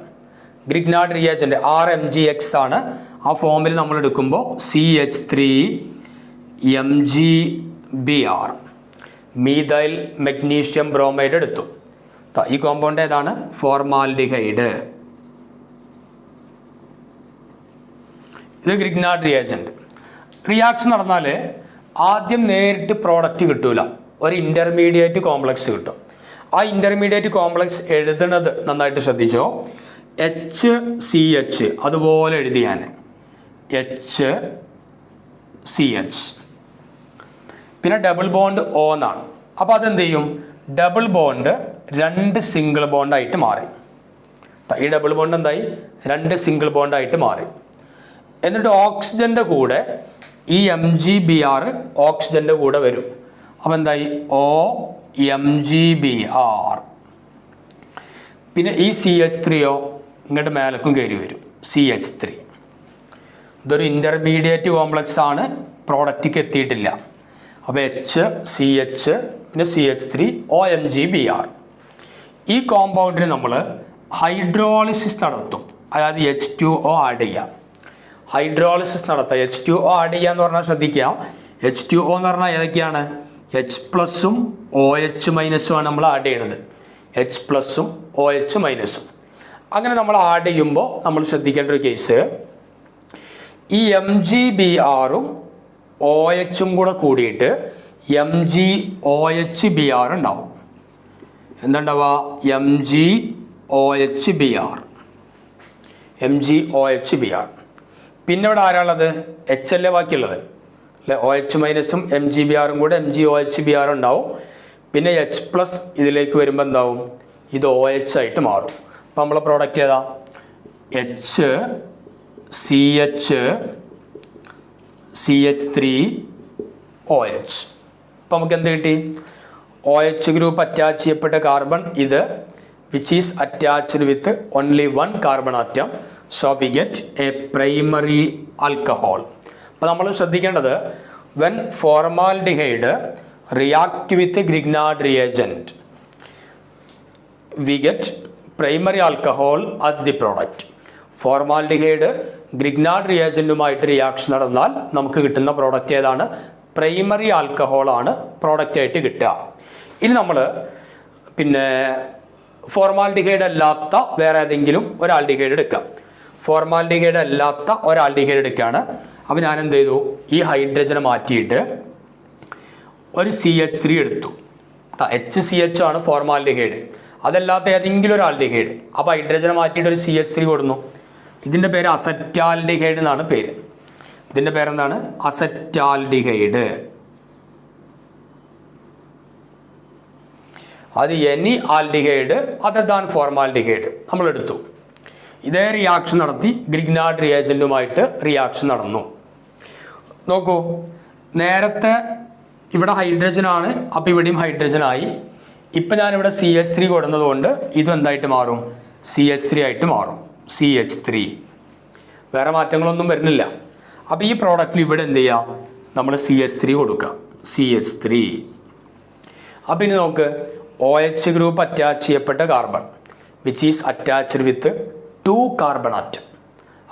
ഗ്രിഗ്നാർഡ് റിയേജൻറ്റ് RMgX ആണ്. ആ ഫോമിൽ നമ്മൾ എടുക്കുമ്പോൾ CH3MgBr മീഥൈൽ മെഗ്നീഷ്യം ബ്രോമൈഡ് എടുത്തു. ഈ കോമ്പൗണ്ട് ഏതാണ്? ഫോർമാൽഡിഹൈഡ്. ഇത് ഗ്രിഗ്നാർഡ് റിയേജൻറ്റ്. റിയാക്ഷൻ നടന്നാൽ ആദ്യം നേരിട്ട് പ്രോഡക്റ്റ് കിട്ടൂല, ഒരു ഇൻ്റർമീഡിയറ്റ് കോംപ്ലക്സ് കിട്ടും. ആ ഇൻ്റർമീഡിയറ്റ് കോംപ്ലക്സ് എഴുതുന്നത് നന്നായിട്ട് ശ്രദ്ധിച്ചോ. HCH അതുപോലെ എഴുതി ഞാൻ HCH, പിന്നെ ഡബിൾ ബോണ്ട് O എന്നാണ്. അപ്പോൾ അതെന്ത് ചെയ്യും? ഡബിൾ ബോണ്ട് 2 സിംഗിൾ ബോണ്ടായിട്ട് മാറി. ഈ ഡബിൾ ബോണ്ട് എന്തായി? 2 സിംഗിൾ ബോണ്ടായിട്ട് മാറി. എന്നിട്ട് ഓക്സിജൻ്റെ കൂടെ ഈ MgBr ഓക്സിജൻ്റെ കൂടെ വരും. അപ്പോൾ എന്തായി? OMgBr. പിന്നെ ഈ CH3 ഇങ്ങോട്ട് മേലക്കും കയറി വരും, CH3. ഇതൊരു ഇൻ്റർമീഡിയറ്റ് കോംപ്ലക്സ് ആണ്, പ്രോഡക്റ്റിക്ക് എത്തിയിട്ടില്ല. അപ്പോൾ HCH പിന്നെ CH3 OMgBr. ഈ കോമ്പൗണ്ടിന് നമ്മൾ ഹൈഡ്രോളിസിസ് നടത്തും, അതായത് H2O ആഡ് ചെയ്യാം. ഹൈഡ്രോളിസിസ് നടത്തുക, H2O ആഡ് ചെയ്യുക എന്ന് പറഞ്ഞാൽ ശ്രദ്ധിക്കുക. H2O എന്ന് പറഞ്ഞാൽ ഏതൊക്കെയാണ്? H+ഉം OH- ആണ് നമ്മൾ ആഡ് ചെയ്യണത്. H+ഉം OH-. അങ്ങനെ നമ്മൾ ആഡ് ചെയ്യുമ്പോൾ നമ്മൾ ശ്രദ്ധിക്കേണ്ട ഒരു കേസ്, ഈ MgBrഉം OH-ഉം കൂടെ കൂടിയിട്ട് MgOHBr ഉണ്ടാവും. എന്താണ്ടാവുക? MgOHBr. പിന്നെ ഇവിടെ ആരാളുള്ളത്? H അല്ലേ ബാക്കിയുള്ളത് അല്ലേ? OH- MgBrഉം കൂടെ MgOHBr ഉണ്ടാവും. പിന്നെ H+ ഇതിലേക്ക് വരുമ്പോൾ എന്താവും? ഇത് OH ആയിട്ട് മാറും. അപ്പോൾ നമ്മളെ പ്രോഡക്റ്റ് ഏതാ? HCH3OH. അപ്പോൾ നമുക്ക് എന്ത് കിട്ടി? OH ഗ്രൂപ്പ് അറ്റാച്ച് ചെയ്യപ്പെട്ട കാർബൺ ഇത്, which is attached with only 1 carbon atom. So we get a primary alcohol. അപ്പോൾ നമ്മൾ ശ്രദ്ധിക്കേണ്ടത്, when formaldehyde react with Grignard reagent, we get primary alcohol as the product. Formaldehyde Grignard റിയേജൻറ്റുമായിട്ട് reaction നടന്നാൽ നമുക്ക് കിട്ടുന്ന product ഏതാണ്? Primary ആൽക്കഹോളാണ് product ആയിട്ട് കിട്ടുക. ഇനി നമ്മൾ പിന്നെ ഫോർമാൽഡിഹൈഡ് അല്ലാത്ത വേറെ ഏതെങ്കിലും ഒരു ആൽഡിഹൈഡ് എടുക്കാം. ഫോർമാൽഡിഹൈഡ് അല്ലാത്ത ഒരു ആൽഡിഹൈഡ് എടുക്കുകയാണ്. അപ്പോൾ ഞാൻ എന്ത് ചെയ്തു? ഈ ഹൈഡ്രജനെ മാറ്റിയിട്ട് ഒരു CH3 എടുത്തു. HCH ആണ് ഫോർമാൽഡിഹൈഡ്. അതല്ലാത്ത ഏതെങ്കിലും ഒരു ആൽഡിഹൈഡ്. അപ്പോൾ ഹൈഡ്രജനെ മാറ്റിയിട്ട് ഒരു CH3 കൊടുന്നു. ഇതിൻ്റെ പേര് അസറ്റാൽഡിഹൈഡ് എന്നാണ് പേര്. ഇതിൻ്റെ പേരെന്താണ്? അസറ്റാൽഡിഹൈഡ്. അത് any aldehyde other than formaldehyde നമ്മൾ എടുത്തു. ഇതേ റിയാക്ഷൻ നടത്തി ഗ്രിഗ്നാർഡ് റിയേജൻറ്റുമായിട്ട് റിയാക്ഷൻ നടന്നു. നോക്കൂ, നേരത്തെ ഇവിടെ ഹൈഡ്രജനാണ്, അപ്പോൾ ഇവിടെയും ഹൈഡ്രജനായി. ഇപ്പം ഞാനിവിടെ CH3 കൊടുന്നതുകൊണ്ട് ഇതും എന്തായിട്ട് മാറും? CH3 ആയിട്ട് മാറും. CH3. വേറെ മാറ്റങ്ങളൊന്നും വരുന്നില്ല. അപ്പോൾ ഈ പ്രോഡക്റ്റിൽ ഇവിടെ എന്ത് ചെയ്യാം, നമ്മൾ CH3 കൊടുക്കുക, CH3. അപ്പോൾ ഇനി നോക്ക്, OH ഗ്രൂപ്പ് അറ്റാച്ച് ചെയ്യപ്പെട്ട carbon which is attached with 2 carbon atom.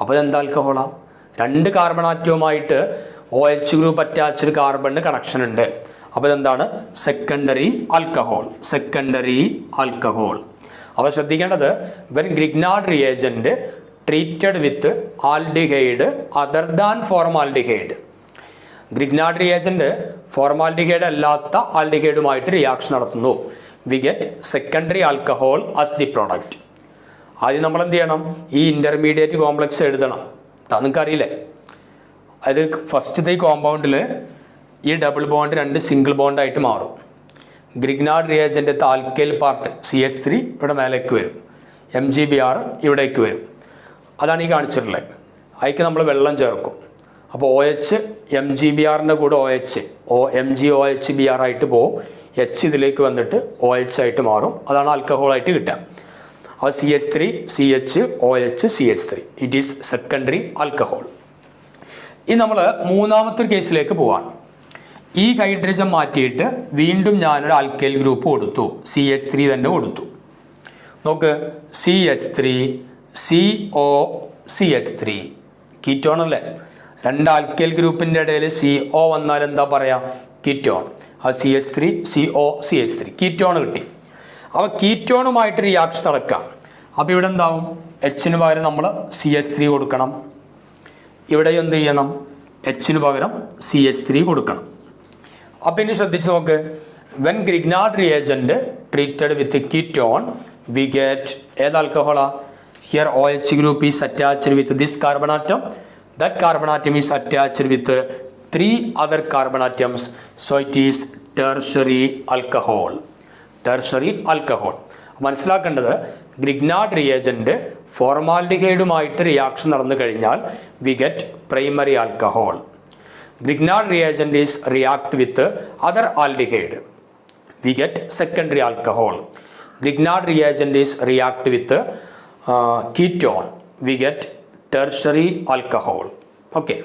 അപ്പോൾ ഇതെന്ത് ആൽക്കഹോളാണ്? 2 കാർബൺ ആറ്റവുമായിട്ട് OH ഗ്രൂപ്പ് അറ്റാച്ച്ഡ് കാർബണിന് കണക്ഷൻ ഉണ്ട്. അപ്പോൾ ഇതെന്താണ്? Secondary alcohol. Secondary alcohol. അപ്പോൾ ശ്രദ്ധിക്കേണ്ടത്, when Grignard reagent treated with aldehyde other than formaldehyde. Grignard reagent formaldehyde അല്ലാത്ത ആൽഡിഹൈഡുമായിട്ട് റിയാക്ഷൻ നടത്തുന്നു. We get secondary alcohol as the product. ആദ്യം നമ്മൾ എന്ത് ചെയ്യണം, ഈ ഇൻ്റർമീഡിയറ്റ് കോംപ്ലക്സ് എഴുതണം. നിങ്ങൾക്കറിയില്ലേ, അത് ഫസ്റ്റത്തെ കോമ്പൗണ്ടിൽ ഈ ഡബിൾ ബോണ്ട് 2 സിംഗിൾ ബോണ്ടായിട്ട് മാറും. ഗ്രിഗ്നാർഡ് റിയേജൻ്റെ ആൽക്കൈൽ പാർട്ട് CH3 ഇവിടെ മേലേക്ക് വരും, MgBr ഇവിടേക്ക് വരും. അതാണ് ഈ കാണിച്ചിട്ടുള്ളത്. അതിലേക്ക് നമ്മൾ വെള്ളം ചേർക്കും. അപ്പോൾ OH MgBrൻ്റെ കൂടെ MgOHBr ആയിട്ട് പോകും. H ഇതിലേക്ക് വന്നിട്ട് OH ആയിട്ട് മാറും. അതാണ് ആൽക്കഹോളായിട്ട് കിട്ടുക. അപ്പോൾ CH3 CH OH CH3 it is secondary alcohol. ഇനി നമ്മൾ മൂന്നാമത്തെ കേസിലേക്ക് പോവാണ്. ഈ ഹൈഡ്രജൻ മാറ്റിയിട്ട് വീണ്ടും ഞാനൊരു ആൽക്കൈൽ ഗ്രൂപ്പ് കൊടുത്തു, CH3 തന്നെ കൊടുത്തു. നോക്ക്, CH3 CO CH3 കീറ്റോൺ അല്ലേ? 2 ആൽക്കൈൽ ഗ്രൂപ്പിൻ്റെ ഇടയിൽ CO വന്നാൽ എന്താ പറയുക? കീറ്റോൺ. ആ CH3 CO CH3 കീറ്റോൺ കിട്ടി. അപ്പോൾ കീറ്റോണുമായിട്ട് റിയാക്ഷൻ നടക്കാം. അപ്പോൾ ഇവിടെ എന്താവും? Hന് പകരം നമ്മൾ CH3 കൊടുക്കണം. ഇവിടെ എന്ത് ചെയ്യണം? Hന് പകരം CH3 കൊടുക്കണം. അപ്പോൾ ഇനി ശ്രദ്ധിച്ച് നോക്ക്, when Grignard reagent treated with ketone we get ഏത് ആൽക്കഹോളാ? Here OH group is attached with this carbon atom. That carbon atom is attached with 3 other carbon atoms. So it is tertiary alcohol. Tertiary alcohol. മനസ്സിലാക്കേണ്ടത്, Grignard reagent ഫോർമാൽഡിഹൈഡുമായിട്ട് reaction നടന്നു കഴിഞ്ഞാൽ V get primary alcohol. Grignard reagent is react with other aldehyde. We get secondary alcohol. Grignard reagent is react with ketone. We get tertiary alcohol. Okay.